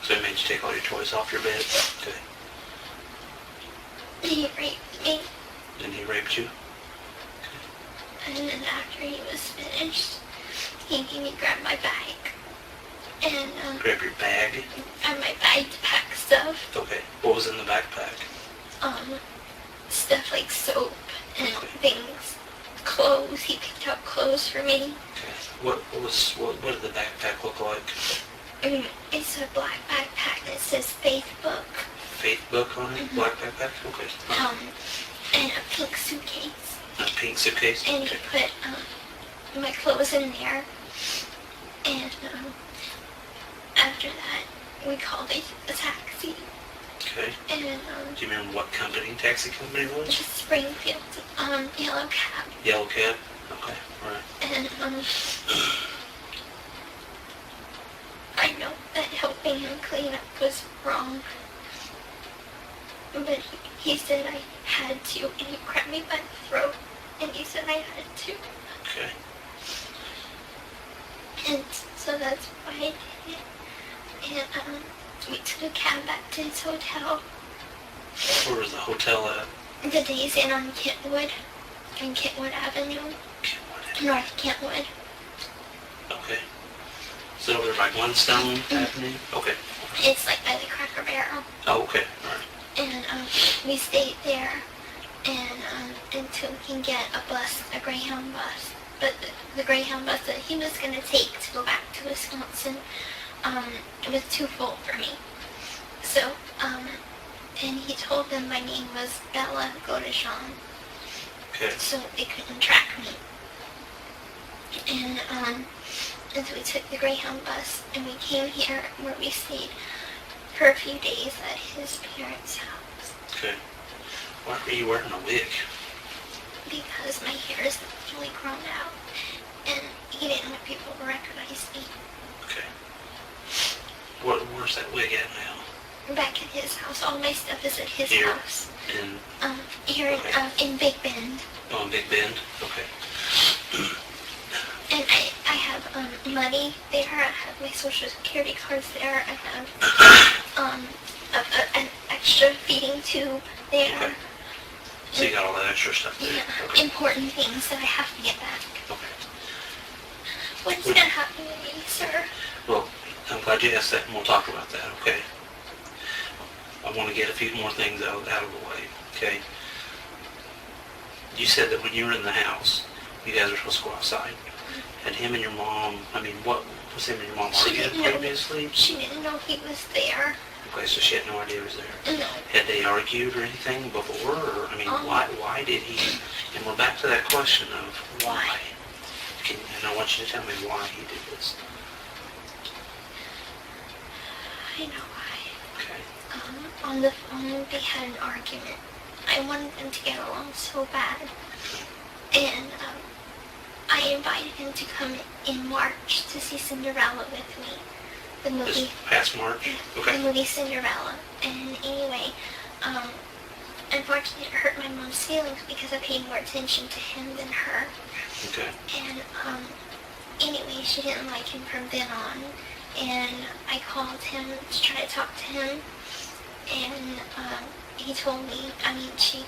So it made you take all your toys off your bed? Okay. and he raped me, And he raped you? and then after he was finished, he made me grab my bag, and Grab your bag? my bag to pack stuff, Okay. What was in the backpack? stuff like soap and things, clothes. He picked out clothes for me. Okay. What did the backpack look like? It's a black backpack that says Faith Book, Faith book on it? Mhm. Black backpack? Okay. and a pink suitcase. A pink suitcase? And he Okay. put my clothes in there. And after that, we called a taxi. Okay. And Do you remember what taxi company it was? just Springfield, yellow cab. Yellow cab? Okay. All right. And I know that helping him clean up was wrong, but he said I had to, and he grabbed me by the throat, and he said I had to, Okay. and so that's why I did it. And we took a cab back to his hotel. Where was the hotel at? The Days Inn on Kentwood Avenue, Kentwood. North Kentwood. Okay. Is it over there by Glenstone Avenue? Okay. It's like by the Cracker Barrel. Oh, okay. All right. And we stayed there, and until we can get a bus, a Greyhound bus. But the Greyhound bus that he was going to take to go back to Wisconsin, it was too full for me. So, and he told them my name was Bella Godeshan, Okay. so they couldn't track me. And so we took the Greyhound bus, and we came here where we stayed for a few days at his parents' house. Okay. Why were you wearing a wig? Because my hair is really grown out, and he didn't want people to recognize me. Okay. Where's that wig at now? Back at his house, all my stuff is at his Here? house. In, Here in Big Bend. oh, in Big Bend? Okay. And I have money there. I have my social security cards there. I have an extra feeding tube there. Okay. So you got all that extra stuff there? Yeah, Okay. important things that I have to get back. Okay. What's going to happen to me, sir? Well, I'm glad you asked that, and we'll talk about that, okay? I want to get a few more things out of the way, okay? You said that when you were in the house, you guys were supposed to go outside. Had him and your mom, what was him and your mom She arguing didn't know. previously? She didn't know he was there. Okay, so she had no idea he was there. No. Had they argued or anything before? Or, why did he, and we're back to that question of why. And I want you to tell me why he did this. I know why. Okay. On the phone, they had an argument. I wanted them to get along so bad. And I invited him to come in March to see Cinderella with me. The movie. This past March? Okay. The movie Cinderella. And anyway, unfortunately it hurt my mom's feelings because I paid more attention to him than her. Okay. And anyway, she didn't like him from then on. And I called him to try to talk to him. And he told me, she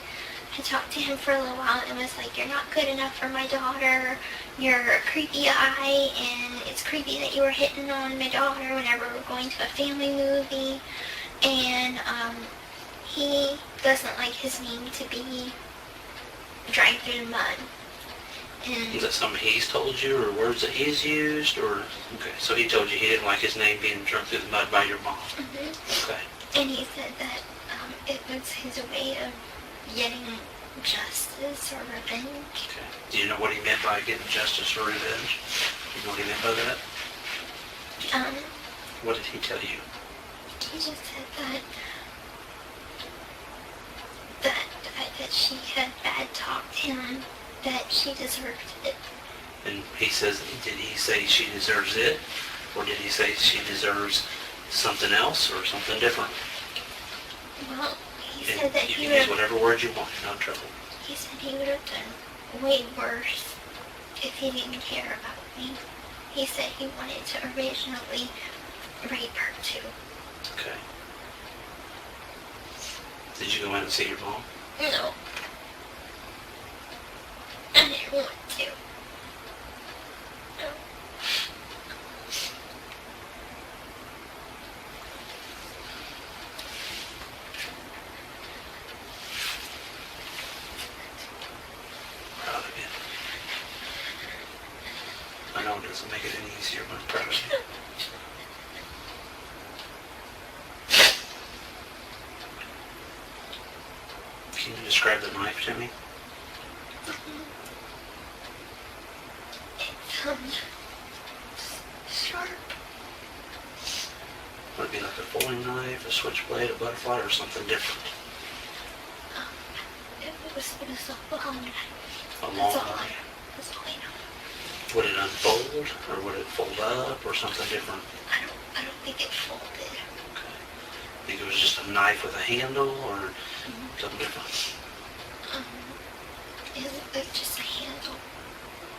had talked to him for a little while and was like, you're not good enough for my daughter. You're a creepy eye, and it's creepy that you were hitting on my daughter whenever we're going to a family movie. And he doesn't like his name to be dragged through the mud. And Is that something he's told you, or words that he's used, or... Okay, so he told you he didn't like his name being dragged through the mud by your mom. Mm-hmm. Okay. And he said that it was his way of getting justice or revenge. Okay. Do you know what he meant by getting justice or revenge? Do you know what he meant by that? What did he tell you? He just said that she had bad talked him, that she deserved it. And he says, did he say she deserves it? Or did he say she deserves something else or something different? Well, he And said that you he can would use have, whatever word you want, no trouble. he said he would have done way worse if he didn't care about me. He said he wanted to originally rape her too. Okay. Did you go in and see your mom? No. I didn't want to. No. Proud of you. I know it doesn't make it any easier, but I'm proud of you. Can you describe the knife to me? It's sharp. Would it be like a folding knife, a switchblade, a butterfly, or something different? It was a long knife. A long That's all knife. That's all I know. Would it unfold, or would it fold up, or something different? I don't think it folded. Okay. Think it was just a knife with a handle, or something different? It looked like just a handle.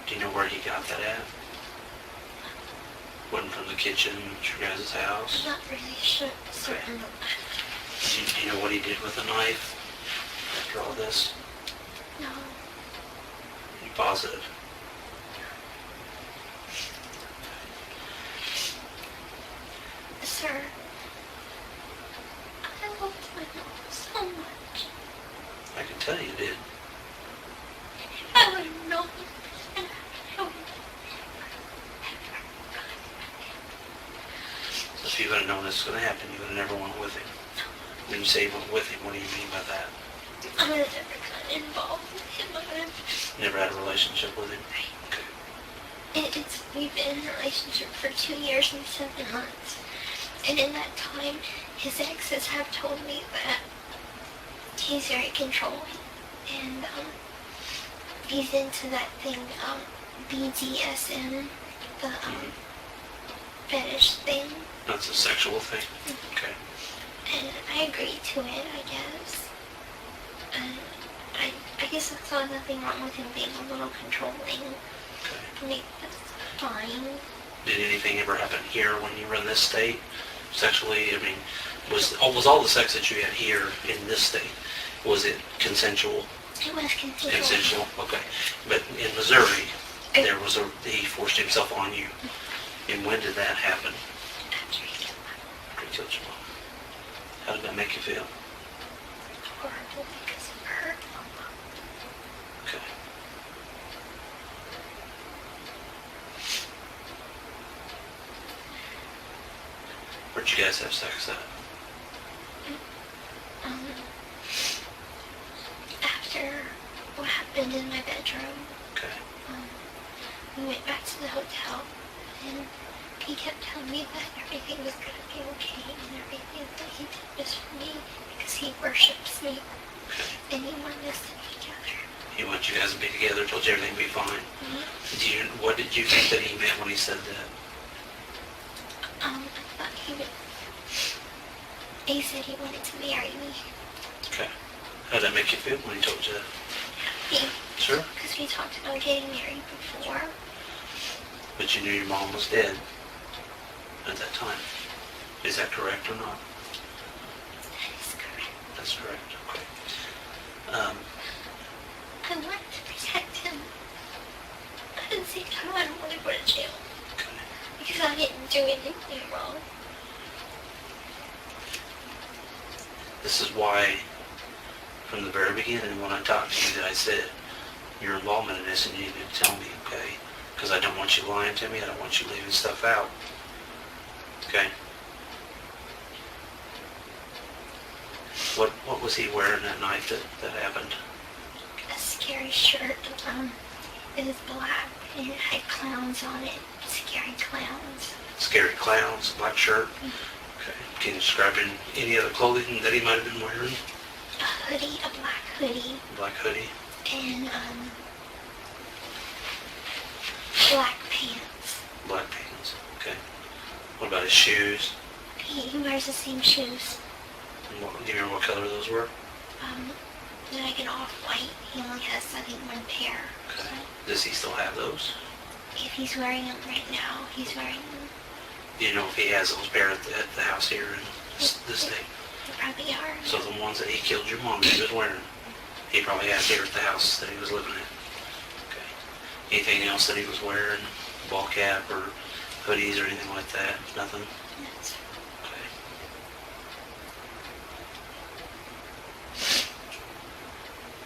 Do you know where he got that at? Wasn't from the kitchen at your guys' house? I'm not really certain. Do you know what he did with the knife after all this? No. You positive? Sir, I loved my mom so much. I can tell you did. I would have known. And I would So if you would have known this was going to happen, you would have never went with him. When you say you went with him, what do you mean by that? I would have never gotten involved with him. I would have. Never had a relationship with him? Okay. We've been in a relationship for 2 years and 7 months. And in that time, his exes have told me that he's very controlling. And he's into that thing, BDSM, the fetish thing. That's a sexual thing? Okay. And I agreed to it, I guess. And I guess I saw nothing wrong with him being a little controlling. Okay. Maybe that's fine. Did anything ever happen here when you were in this state? Sexually, I mean, was all the sex that you had here in this state, was it consensual? It was consensual. Consensual, okay. But in Missouri, there was he forced himself on you. And when did that happen? After he killed my mom. After he killed your mom. How did that make you feel? Horrible because it hurt my mom. Okay. Where'd you guys have sex at? After what happened in my bedroom, Okay. we went back to the hotel, and he kept telling me that everything was going to be okay, and everything that he did was for me, because he worships me, Okay. and he wanted us to be together. He wanted you guys to be together, told you everything would be fine. Mm-hmm. What did you think that he meant when he said that? I thought he said he wanted to marry me. Okay. How did that make you feel when he told you that? Happy. Sure. Because we talked about getting married before. But you knew your mom was dead at that time. Is that correct or not? That is correct. That's correct. Okay. I want to protect him. But at the same time, I don't want to go to jail. Okay. Because I didn't do anything wrong. This is why, from the very beginning, when I talked to you, that I said, your involvement in this, and you need to tell me, okay? Because I don't want you lying to me. I don't want you leaving stuff out. Okay? What was he wearing that night that happened? A scary shirt. It was black and it had clowns on it. Scary clowns. Scary clowns, black shirt. Okay. Can you describe any other clothing that he might have been wearing? A hoodie, a black hoodie. Black hoodie. And black pants. Black pants. Okay. What about his shoes? He wears the same shoes. Do you remember what color those were? Like an off-white. He only has, I think, one pair. Okay. So Does he still have those? if he's wearing them right now, he's wearing them. Do you know if he has those pair at the house here in this state? They probably are. So the ones that he killed your mom that he was wearing, he probably has here at the house that he was living in. Okay. Anything else that he was wearing? Ball cap or hoodies or anything like that? Nothing? Yes. Okay.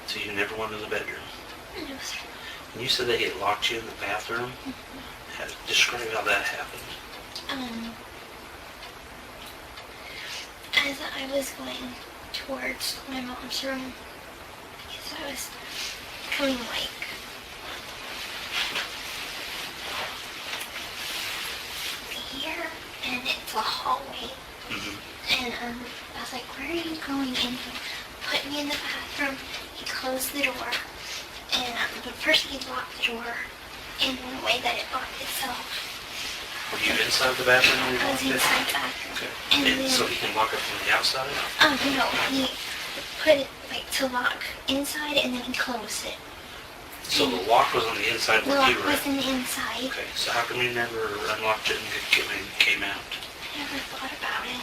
So you never went to the bedroom? No, sir. And you said that he had locked you in the bathroom? Describe how that happened. As I was going towards my mom's room, because I was coming like here, and it's a hallway. And I was like, where are you going? And he put me in the bathroom. He closed the door, and but first he locked the door in a way that it locked itself. Were you inside the bathroom when you I was locked it? inside the bathroom. Okay. And then, So he can lock it from the outside? no, he put it like to lock inside, and then he closed it. So the lock was on the inside The where lock you were was at? in the inside. Okay, so how come you never unlocked it and came out? I never thought about it.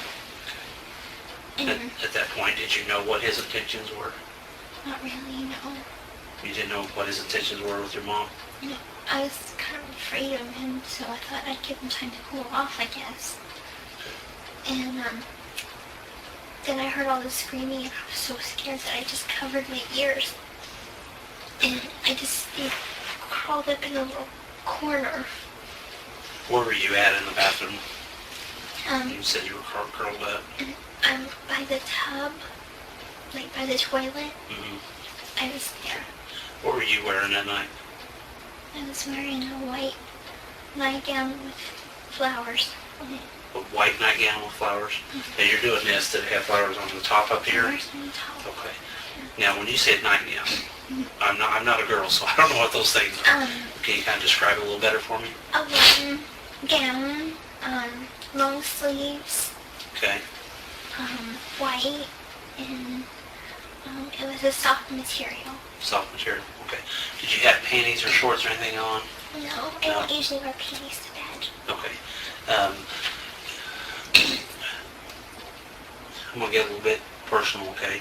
And At that point, did you know what his intentions were? not really, no. You didn't know what his intentions were with your mom? No. I was kind of afraid of him, so I thought I'd give him time to cool off, I guess. And then I heard all the screaming, and I was so scared that I just covered my ears. And I just crawled up in a little corner. Where were you at in the bathroom? You said you were curled up. I'm by the tub, like by the toilet. Mm-hmm. I was there. What were you wearing that night? I was wearing a white nightgown with flowers on it. A white nightgown with flowers? And you're doing this, did it have flowers on the top up here? Flowers on the top. Okay. Now, when you said nightgown, I'm not a girl, so I don't know what those things are. Can you kind of describe it a little better for me? A long gown, long sleeves, Okay. white, and it was a soft material. Soft material. Okay. Did you have panties or shorts or anything on? No, I don't usually wear PJs to bed. Okay. I'm going to get a little bit personal, okay?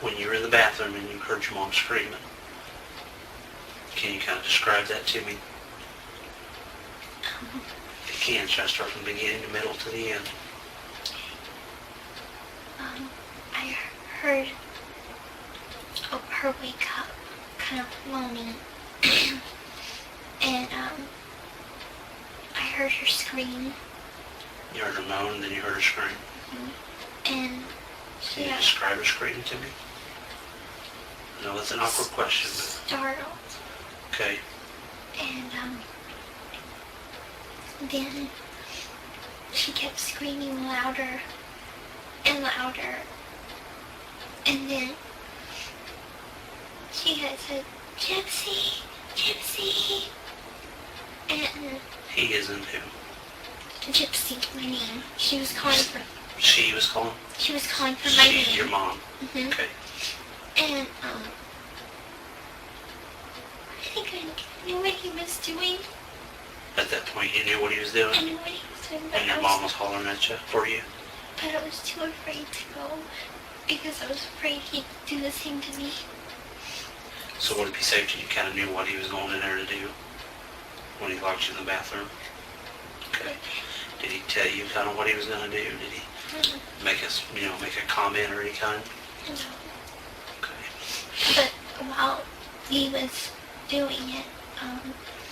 When you were in the bathroom and you heard your mom screaming, can you kind of describe that to me? If you can, try to start from the beginning, the middle to the end. I heard her wake up, kind of moaning, and I heard her scream. You heard her moan, and then you heard her scream. And Can you describe her screaming to me? I know that's an awkward question, but... startled. Okay. And then she kept screaming louder and louder. And then she had said, Gypsy, Gypsy. And He isn't who? Gypsy, my name. She was calling for She was calling? my name. She, your mom. Mhm. Okay. And I think I knew what he was doing. At that point, you knew what he was doing? I knew what he was doing, but And your mom was hollering at you for you? But I was too afraid to go because I was afraid he'd do the same to me. So would it be safe that you kind of knew what he was going in there to do when he locked you in the bathroom? Okay. Did he tell you kind of what he was going to do? Did he make us, make a comment or any kind? No. Okay. But while he was doing it,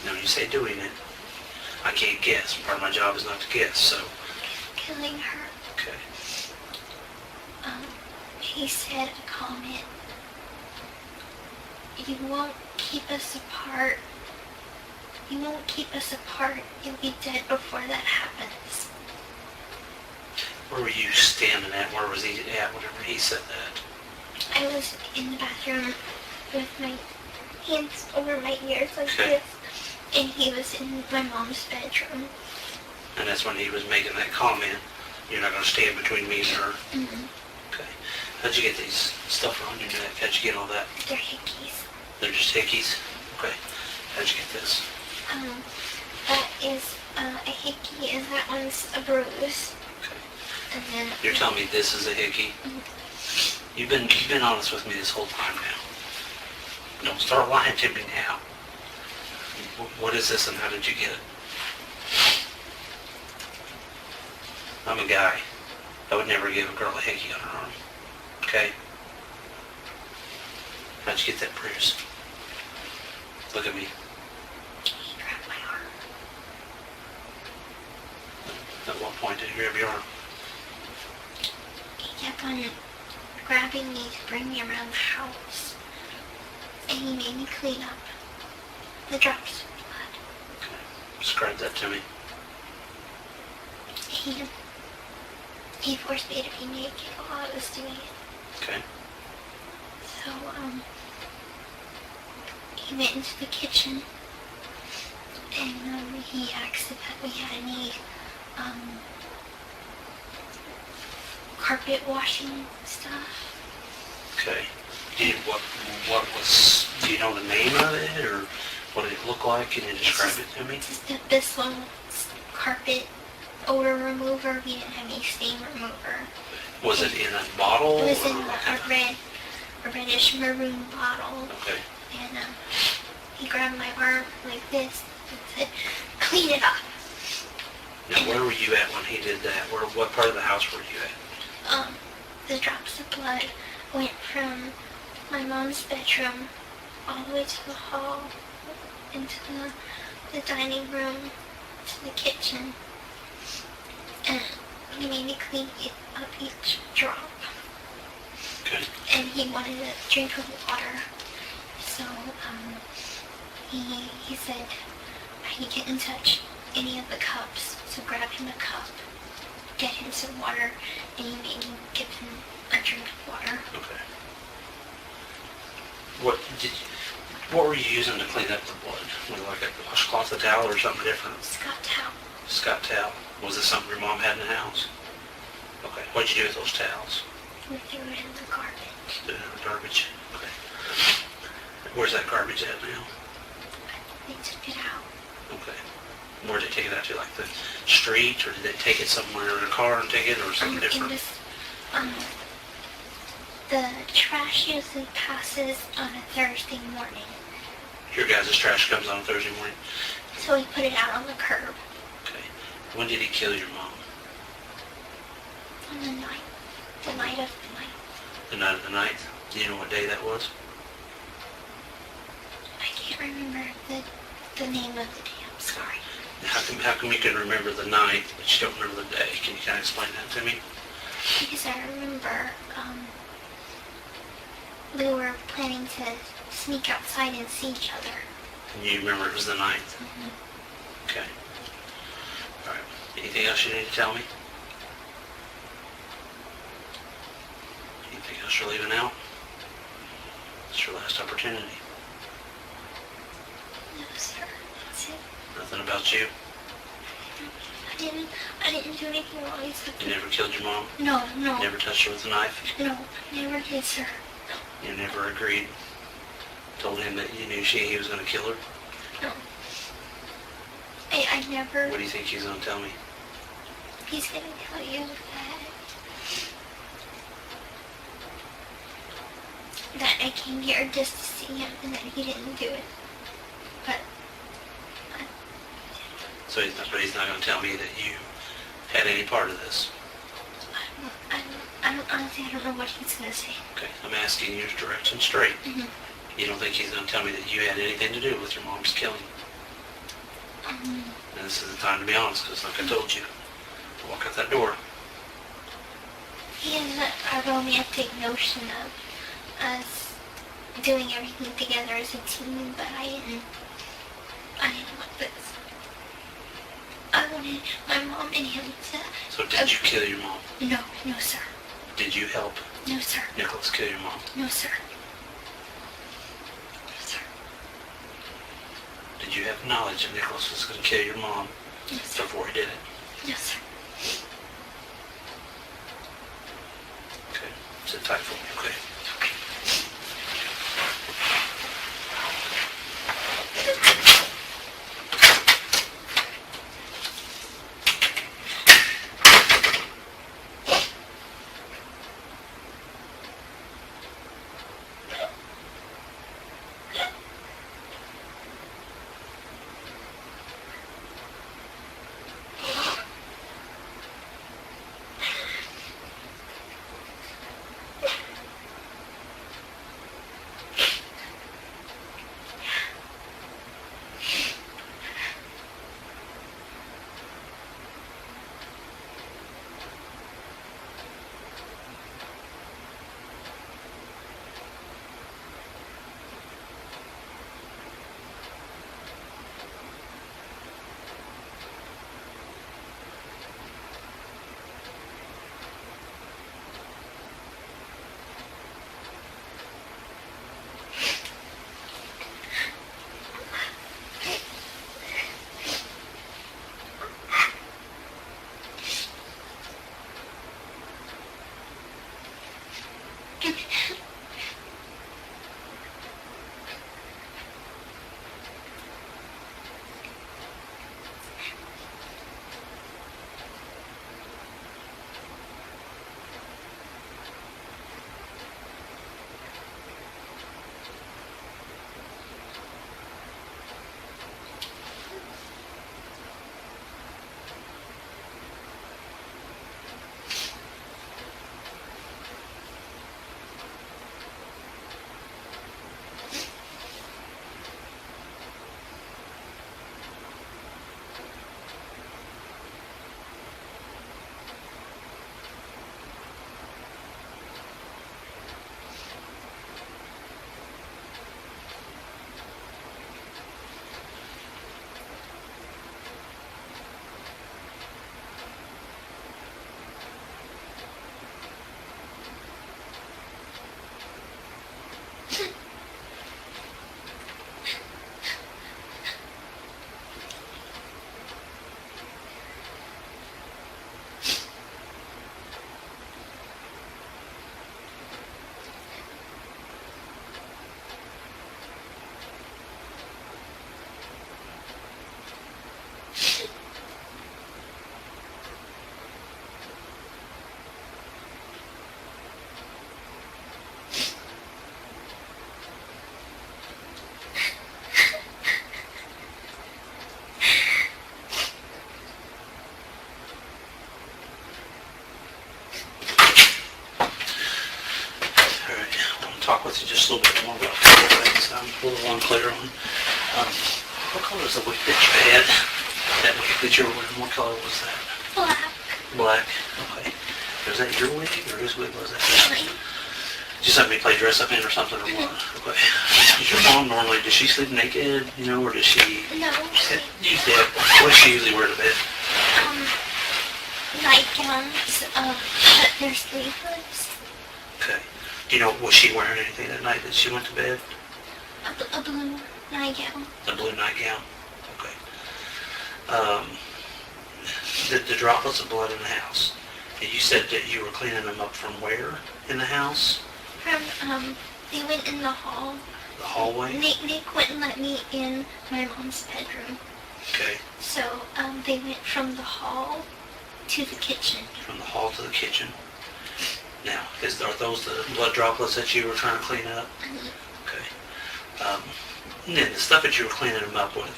No, you say doing it. I can't guess. Part of my job is not to guess, so. killing her, Okay. he said a comment. You won't keep us apart. You won't keep us apart. You'll be dead before that happens. Where were you standing at? Where was he at whenever he said that? I was in the bathroom with my hands over my ears like Okay. this, and he was in my mom's bedroom. And that's when he was making that comment. You're not going to stand between me and her. Mm-hmm. Okay. How'd you get these stuff around your neck? How'd you get all that? They're hickeys. They're just hickeys? Okay. How'd you get this? That is a hickey, and that one's a bruise. Okay. And then You're telling me this is a hickey? You've been honest with me this whole time now. Don't start lying to me now. What is this and how did you get it? I'm a guy. I would never give a girl a hickey on her arm. Okay? How'd you get that bruise? Look at me. he grabbed my arm. At what point did he grab your arm? He kept on grabbing me to bring me around the house. And he made me clean up the drops of blood. Okay. Describe that to me. He forced me to be naked while I was doing it. Okay. So, he went into the kitchen and he asked if we had any carpet washing stuff. Okay. Do you know the name of it or what did it look like? Can you describe it to me? This one was carpet odor remover. We didn't have any stain remover. Was it in a bottle? It was or in what a kind of- reddish maroon bottle. Okay. And he grabbed my arm like this and said, clean it up. Now, where were you at when he did that? What part of the house were you at? The drops of blood went from my mom's bedroom all the way to the hall, into the dining room, to the kitchen. And he made me clean up each drop. Okay. And he wanted a drink of water. So, he said he couldn't touch any of the cups. So grab him a cup, get him some water, and he made me give him a drink of water. Okay. What were you using to clean up the blood? Was it like a washcloth, a towel, or something different? Scott towel. Scott towel. Was it something your mom had in the house? Okay. What'd you do with those towels? We threw it in the garbage. The garbage. Okay. Where's that garbage at now? they took it out. Okay. Where did they take it out to, like the street, or did they take it somewhere in a car and take it, or something It different? was, the trash usually passes on a Thursday morning. Your guys' trash comes on Thursday morning? So we put it out on the curb Okay. When did he kill your mom? on the night. The night of the night. The night of the 9th? Do you know what day that was? I can't remember the name of the day. I'm sorry. How come you can remember the 9th, but you don't remember the day? Can you kind of explain that to me? Because I remember we were planning to sneak outside and see each other. And you remember it was the 9th? Okay. All right. Anything else you need to tell me? Anything else you're leaving out? It's your last opportunity. No, sir. That's it. Nothing about you? I didn't do anything wrong. You never killed your mom? No. You never touched her with a knife? No, I never did, sir. You never agreed? Told him that you knew he was going to kill her? No. I never... What do you think he's going to tell me? He's gonna tell you that I came here just to see him and that he didn't do it. But So he's not going to tell me that you had any part of this? honestly, I don't know what he's gonna say. Okay, I'm asking you direct and straight. Mhm. You don't think he's going to tell me that you had anything to do with your mom's killing? And this is the time to be honest, because like I told you, walk out that door. He has a romantic notion of us doing everything together as a team, but I didn't want this. I wanted my mom and him to... So did you kill your mom? No, sir. Did you help No, sir. Nicholas kill your mom? No, sir. No, sir. Did you have knowledge that Nicholas was going to kill your mom No, sir. before he did it? No, sir. Okay, sit tight for me, okay? talk with you just a little bit more about a couple things I'm a little unclear on. What color is the wig that you had? That wig that you were wearing, what color was that? Black. Black. Okay. Was that your wig or whose wig was that? Mine. Did you somebody play dress up in or something or what? Okay. Does your mom normally, does she sleep naked, you know, or does she? No. Usually, what does she usually wear to bed? Nightgowns, but they're sleeveless. Okay. Do you know, was she wearing anything that night that she went to bed? A blue nightgown. A blue nightgown? Okay. The droplets of blood in the house. And you said that you were cleaning them up from where in the house? From, they went in the hall. The hallway? They wouldn't let me in my mom's bedroom. Okay. So, they went from the hall to the kitchen. From the hall to the kitchen. Now, are those the blood droplets that you were trying to clean up? Okay. And then the stuff that you were cleaning them up with,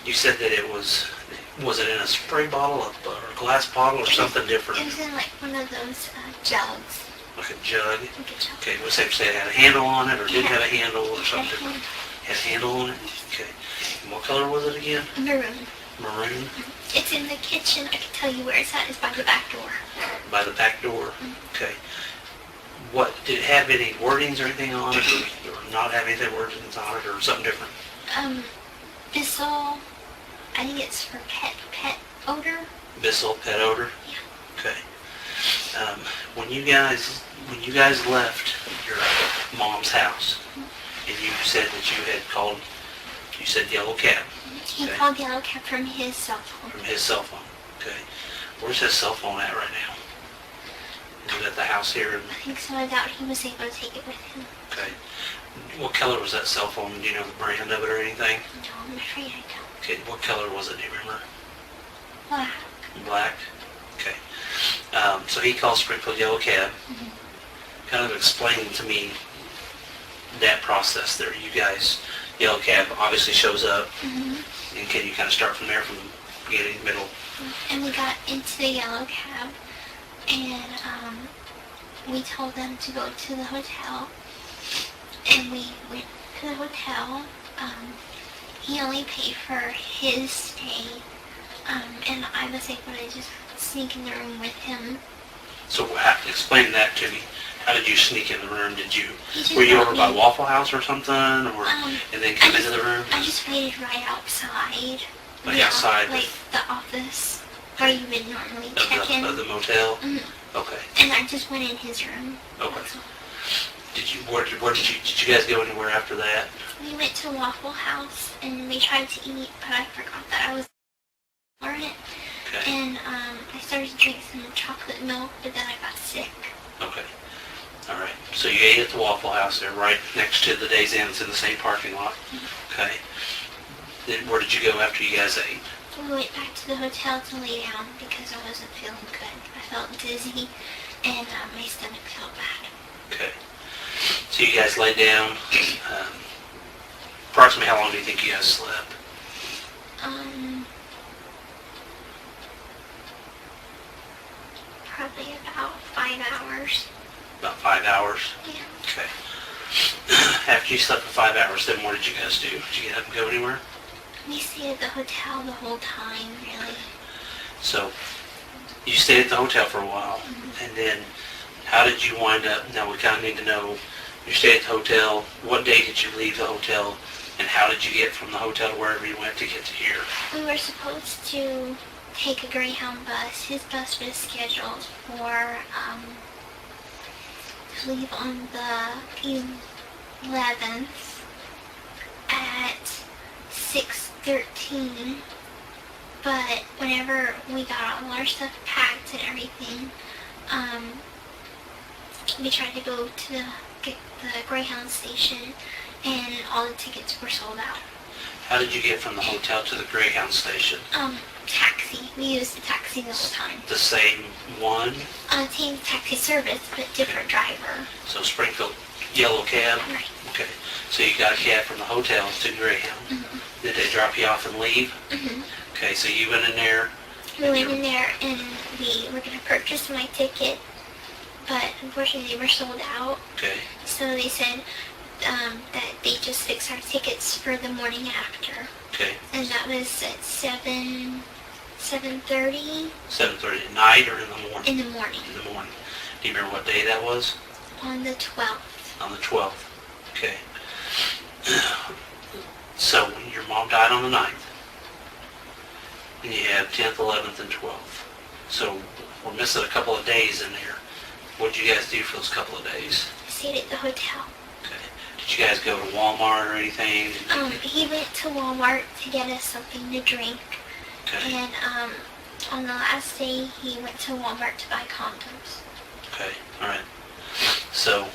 you said that it was it in a spray bottle or a glass bottle or something different? It was in like one of those jugs. Like a jug? Like a jug. Okay, was it say it had a handle on it or didn't have a handle or Had a something? handle. Had a handle on it? Okay. And what color was it again? Maroon. Maroon? It's in the kitchen. I can tell you where it's at. It's by the back door. By the back door? Okay. What, did it have any wordings or anything on it or not have anything wordings on it or something different? Bissell, I think it's for pet odor. Bissell pet odor? Yeah. Okay. When you guys left your mom's house, and you said that you had called, you said Yellow Cab. He Okay. called Yellow Cab from his cell phone. From his cell phone. Okay. Where's his cell phone at right now? Is it at the house here? I think so. I doubt he was able to take it with him. Okay. What color was that cell phone? Do you know the brand of it or anything? No, I'm afraid I don't. Okay. What color was it? Do you remember? Black. Black? Okay. So he called Springfield Yellow Cab. Kind of explain to me that process there. You guys, Yellow Cab obviously shows up. And can you kind of start from there, from the beginning, middle? And we got into the Yellow Cab, and we told them to go to the hotel. And we went to the hotel. He only paid for his stay, and I was able to just sneak in the room with him. So explain that to me. How did you sneak in the room? Were you brought over by me- Waffle House or something, or and then come into the room? I just waited right outside. Like the, outside Like the office where you would normally check in. Of the motel? Mhm. Okay. And I just went in his room. Okay. That's all. Did you guys go anywhere after that? We went to Waffle House and we tried to eat, but I forgot that I was for it. Okay. And I started to drink some chocolate milk, but then I got sick. Okay. All right. So you ate at the Waffle House there, right next to the Days Inn. It's in the same parking lot. Okay. Then where did you go after you guys ate? We went back to the hotel to lay down because I wasn't feeling good. I felt dizzy and my stomach felt bad. Okay. So you guys laid down. Approximately how long do you think you guys slept? Probably about 5 hours. About 5 hours? Yeah. Okay. After you slept for 5 hours, then what did you guys do? Did you get up and go anywhere? We stayed at the hotel the whole time, really. So you stayed at the hotel for a while, and then how did you wind up? Now we kind of need to know, you stayed at the hotel, what day did you leave the hotel, and how did you get from the hotel to wherever you went to get to here? We were supposed to take a Greyhound bus. His bus was scheduled for to leave on the 11th at 6:13. But whenever we got all our stuff packed and everything, we tried to go to the Greyhound station, and all the tickets were sold out. How did you get from the hotel to the Greyhound station? Taxi. We used the taxi the whole time. The same one? Same taxi service, but different driver. So Springfield Yellow Cab? Right. Okay. So you got a cab from the hotel to Greyhound. Did they drop you off and leave? Okay, so you went in there. We went in there and we were going to purchase my ticket, but unfortunately they were sold out. Okay. So they said that they just fixed our tickets for the morning after. Okay. And that was at 7:30. 7:30 at night or in the morning? In the morning. In the morning. Do you remember what day that was? On the 12th. On the 12th. Okay. So your mom died on the 9th. And you have 10th, 11th, and 12th. So we're missing a couple of days in there. What did you guys do for those couple of days? I stayed at the hotel. Okay. Did you guys go to Walmart or anything? He went to Walmart to get us something to drink. Okay. And on the last day, he went to Walmart to buy condoms. Okay. All right. So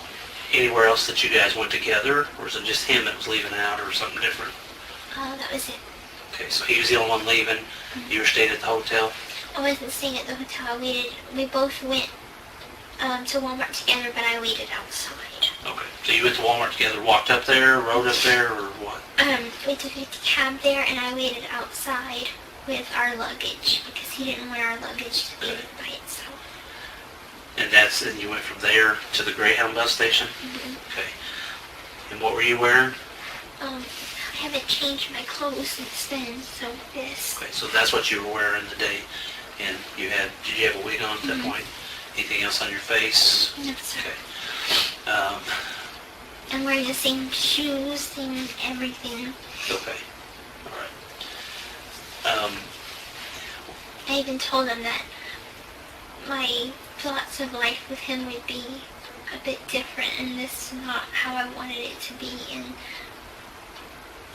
anywhere else that you guys went together, or was it just him that was leaving out, or something different? That was it. Okay. So he was the only one leaving. You were staying at the hotel. I wasn't staying at the hotel. We both went to Walmart together, but I waited outside. Okay. So you went to Walmart together, walked up there, rode up there, or what? We took a cab there, and I waited outside with our luggage because he didn't want our luggage to be by itself. And then you went from there to the Greyhound bus station? Mm-hmm. Okay. And what were you wearing? I haven't changed my clothes since then, so this. Okay, so that's what you were wearing today. And did you have a wig on at that point? Anything else on your face? No, sir. Okay. I'm wearing the same shoes, same everything. Okay. All right. I even told him that my thoughts of life with him would be a bit different, and this is not how I wanted it to be. And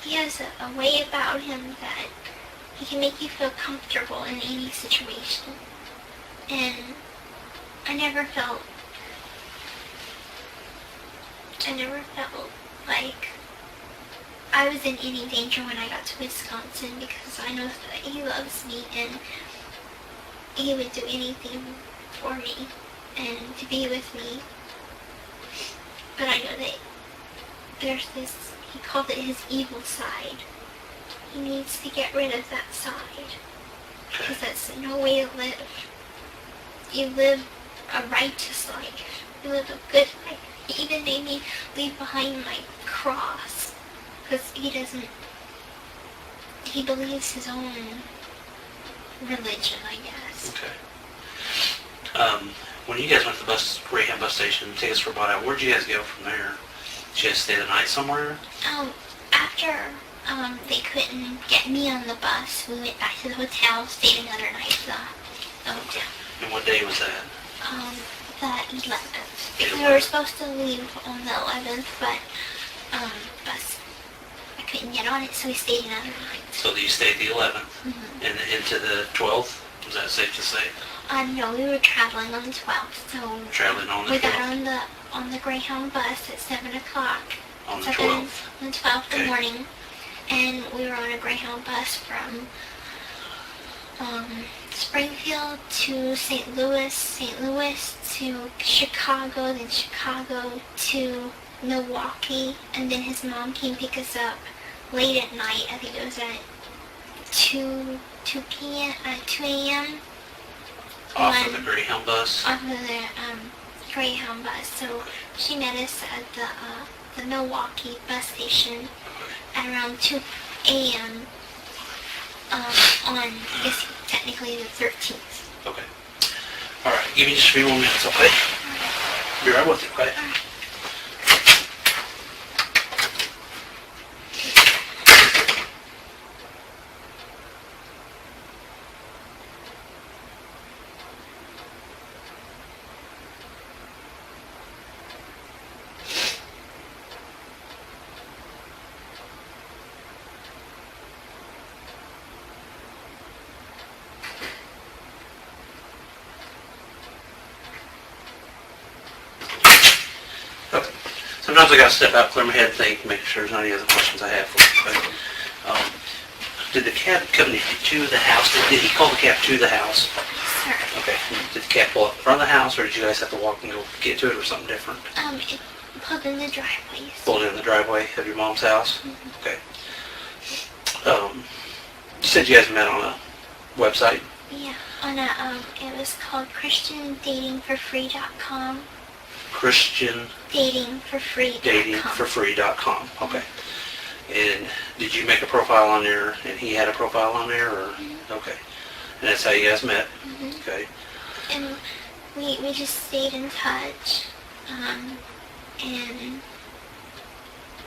he has a way about him that he can make you feel comfortable in any situation. And I never felt like I was in any danger when I got to Wisconsin, because I know that he loves me and he would do anything for me and to be with me. But I know that there's this, he called it his evil side. He needs to get rid of that side, because that's no way to live. You live a righteous life. You live a good life. He even made me leave behind my cross, because he believes his own religion, I guess. Okay. When you guys went to the Greyhound bus station, tickets were bought out, where'd you guys go from there? Did you guys stay the night somewhere? After they couldn't get me on the bus, we went back to the hotel, stayed another night at the hotel. And what day was that? The 11th. Because we were supposed to leave on the 11th, but bus, I couldn't get on it, so we stayed another night. So you stayed the 11th and into the 12th? Was that safe to say? No, we were traveling on the 12th, so Traveling on the 12th? we got on the Greyhound bus at 7 o'clock. On the 12th? On the 12th in the Okay. morning, and we were on a Greyhound bus from Springfield to St. Louis to Chicago, then Chicago to Milwaukee, and then his mom came pick us up late at night. I think it was at 2 a.m. Off of the Greyhound bus? Off of the Greyhound bus. So she met us at the Milwaukee bus station at around 2 a.m. On, I guess, technically the 13th. Okay. All right. Give me just a few more minutes, okay? Be right with you, okay? Sometimes I gotta step out, clear my head, think, make sure there's not any other questions I have for you. But, did the cab come to the house? Did he call the cab to the house? Sir. Okay. Did the cab pull up in front of the house, or did you guys have to walk and go get to it, or something different? It pulled in the driveway. Pulled in the driveway of your mom's house? Okay. You said you guys met on a website? Yeah, on a, it was called ChristianDatingForFree.com. Christian Datingforfree.com. Datingforfree.com. Okay. And did you make a profile on there, and he had a profile on there, or? Mm-hmm. Okay. And that's how you guys met? Mm-hmm. Okay. And we just stayed in touch, and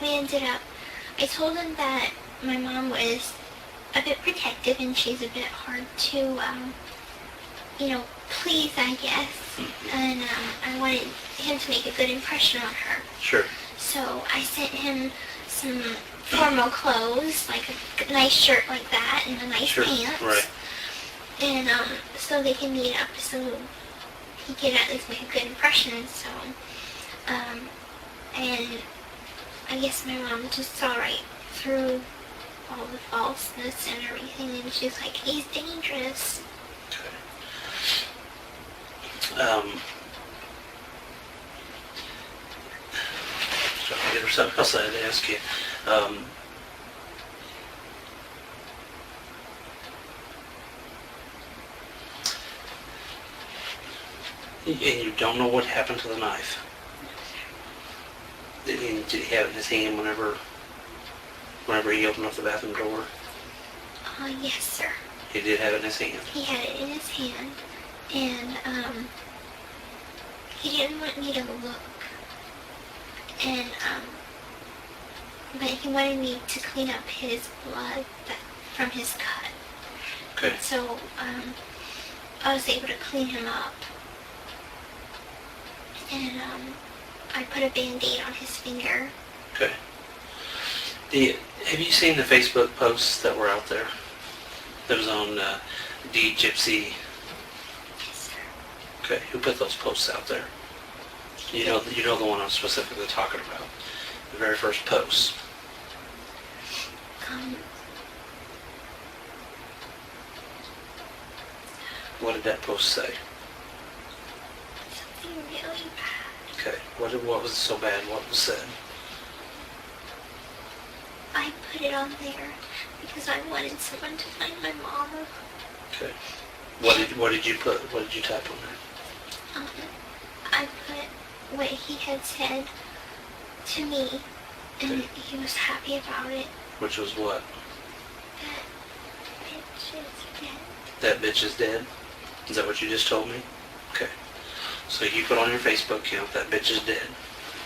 we ended up, I told him that my mom was a bit protective and she's a bit hard to, please, I guess. And I wanted him to make a good impression on her. Sure. So I sent him some formal clothes, like a nice shirt like that and a nice pants. Right. And so they can meet up so he can at least make a good impression. So, and I guess my mom just saw right through all the falseness and everything, and she's like, he's dangerous. Okay. There's something else I had to ask you. And you don't know what happened to the knife? Did he have it in his hand whenever he opened up the bathroom door? Yes, sir. He did have it in his hand? He had it in his hand, and he didn't want me to look. And, but he wanted me to clean up his blood from his cut. Okay. And so, I was able to clean him up. And, I put a Band-Aid on his finger. Okay. Have you seen the Facebook posts that were out there? That was on Gypsy. Yes, sir. Okay, who put those posts out there? You know the one I'm specifically talking about. The very first post. What did that post say? Something really bad. Okay, what was so bad? What was said? I put it on there because I wanted someone to find my mom. Okay. What did you put? What did you type on there? I put what he had said to me, and Okay. he was happy about it. Which was what? That bitch is dead. That bitch is dead? Is that what you just told me? Okay. So you put on your Facebook account, that bitch is dead.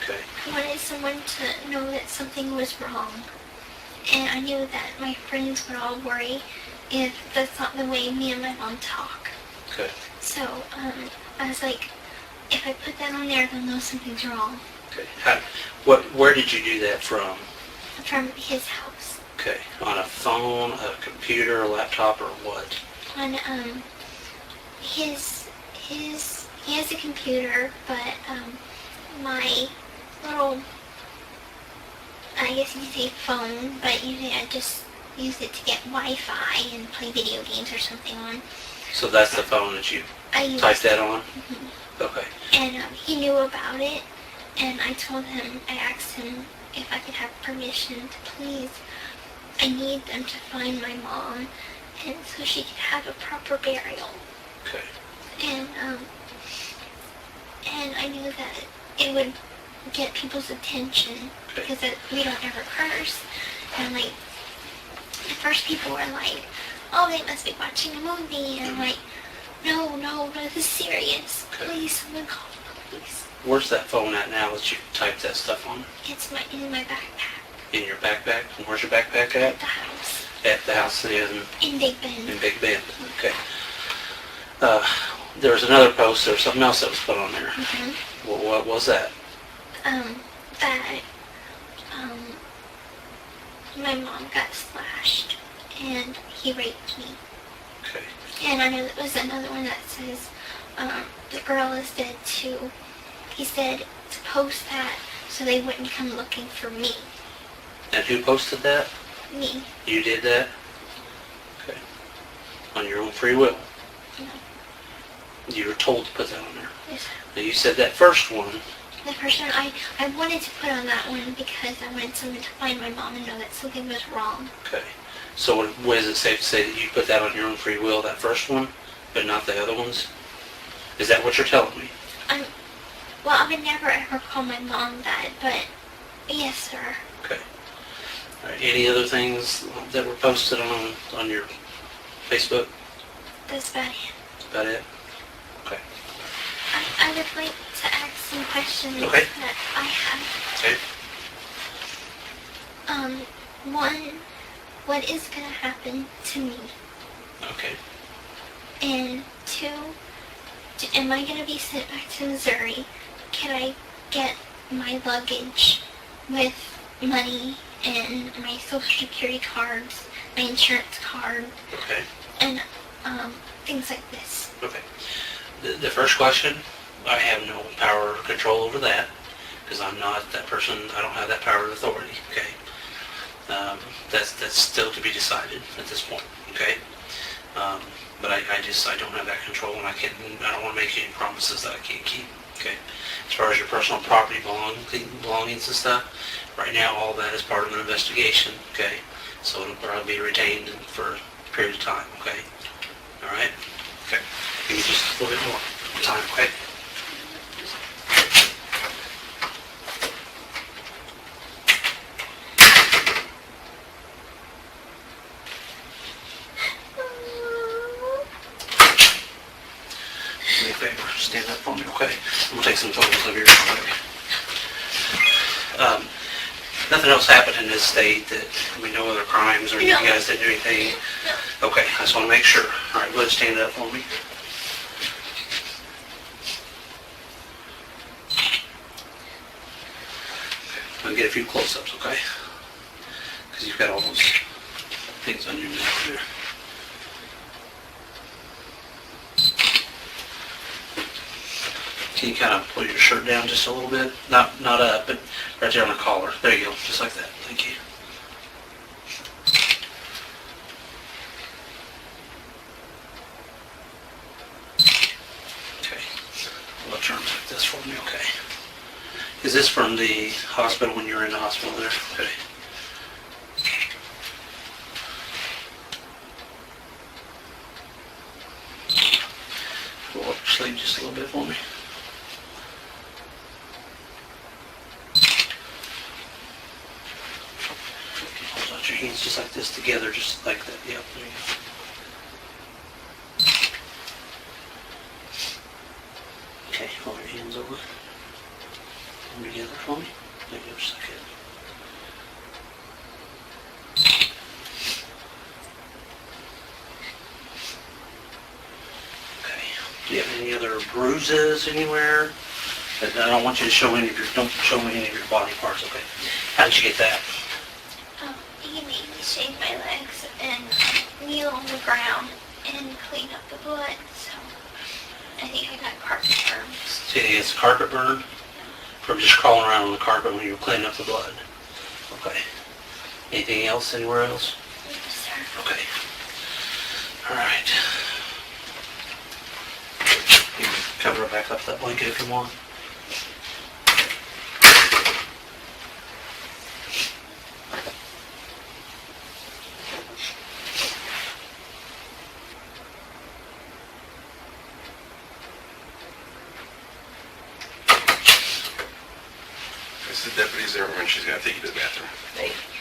Okay. I wanted someone to know that something was wrong. And I knew that my friends would all worry if that's not the way me and my mom talk. Okay. So, I was like, if I put that on there, they'll know something's wrong. Okay. Where did you do that from? From his house. Okay. On a phone, a computer, a laptop, or what? On, he has a computer, but, my little, I guess you could say phone, but usually I just use it to get Wi-Fi and play video games or something on. So that's the phone that you typed that on? Mm-hmm. Okay. And he knew about it, and I asked him if I could have permission to please, I need them to find my mom, and so she could have a proper burial. Okay. And I knew that it would get people's attention, Okay. because we don't ever curse. And like, at first people were like, oh, they must be watching a movie, and I'm like, no, this is serious. Okay. Please, someone call the police. Where's that phone at now that you typed that stuff on? It's in my backpack. In your backpack? And where's your backpack At at? the house. At the house in In Big Bend. Big Bend. Okay. There was another post. There was something else that was put on there. Mm-hmm. What was that? My mom got slashed, and he raped me. Okay. And I know there was another one that says, the girl is dead too. He said to post that so they wouldn't come looking for me. And who posted that? Me. You did that? Okay. On your own free will? No. You were told to put that on there. Yes. Now you said that first one. The first one, I wanted to put on that one because I wanted someone to find my mom and know that something was wrong. Okay. So is it safe to say that you put that on your own free will, that first one, but not the other ones? Is that what you're telling me? Well, I would never ever call my mom that, but yes, sir. Okay. All right. Any other things that were posted on your Facebook? That's about it. That's about it? Okay. I would like to ask some questions Okay. that I have. Okay. One, what is going to happen to me? Okay. And two, am I going to be sent back to Missouri? Can I get my luggage with money and my social security cards, my insurance card, Okay. and things like this? Okay. The first question, I have no power or control over that, because I'm not that person. I don't have that power and authority. Okay. That's still to be decided at this point. Okay. But I don't have that control, and I don't want to make any promises that I can't keep. Okay. As far as your personal property belongings and stuff, right now all that is part of an investigation. Okay. So it'll probably be retained for a period of time. Okay. All right. Okay. Give me just a little bit more time. Okay. Do me a favor, stand up for me, okay? We'll take some photos of you real quick. Nothing else happened in this state that, no other crimes or you No. guys didn't do anything? No. Okay, I just want to make sure. All right, go ahead and stand up for me. Okay, I'll get a few close-ups, okay? Because you've got all those things on your neck there. Can you kind of pull your shirt down just a little bit? Not up, but right there on the collar. There you go, just like that. Thank you. Okay. Well, turn like this for me, okay? Is this from the hospital when you were in the hospital there? Okay. Roll up your sleeve just a little bit for me. Hold out your hands just like this together, just like that. Yep, there you go. Okay, hold your hands over. Come together for me. There you go, just like that. Okay. Do you have any other bruises anywhere? I don't want you to show any of your, don't show me any of your body parts, okay? How did you get that? He made me shave my legs and kneel on the ground and clean up the blood, so I think I got carpet burns. See, it's carpet burn from just crawling around on the carpet when you were cleaning up the blood. Okay. Anything else, anywhere else? Yes, sir. Okay. All right. You can cover it back up that blanket if you want. It's the deputies there when she's gonna take you to the bathroom. Thank you.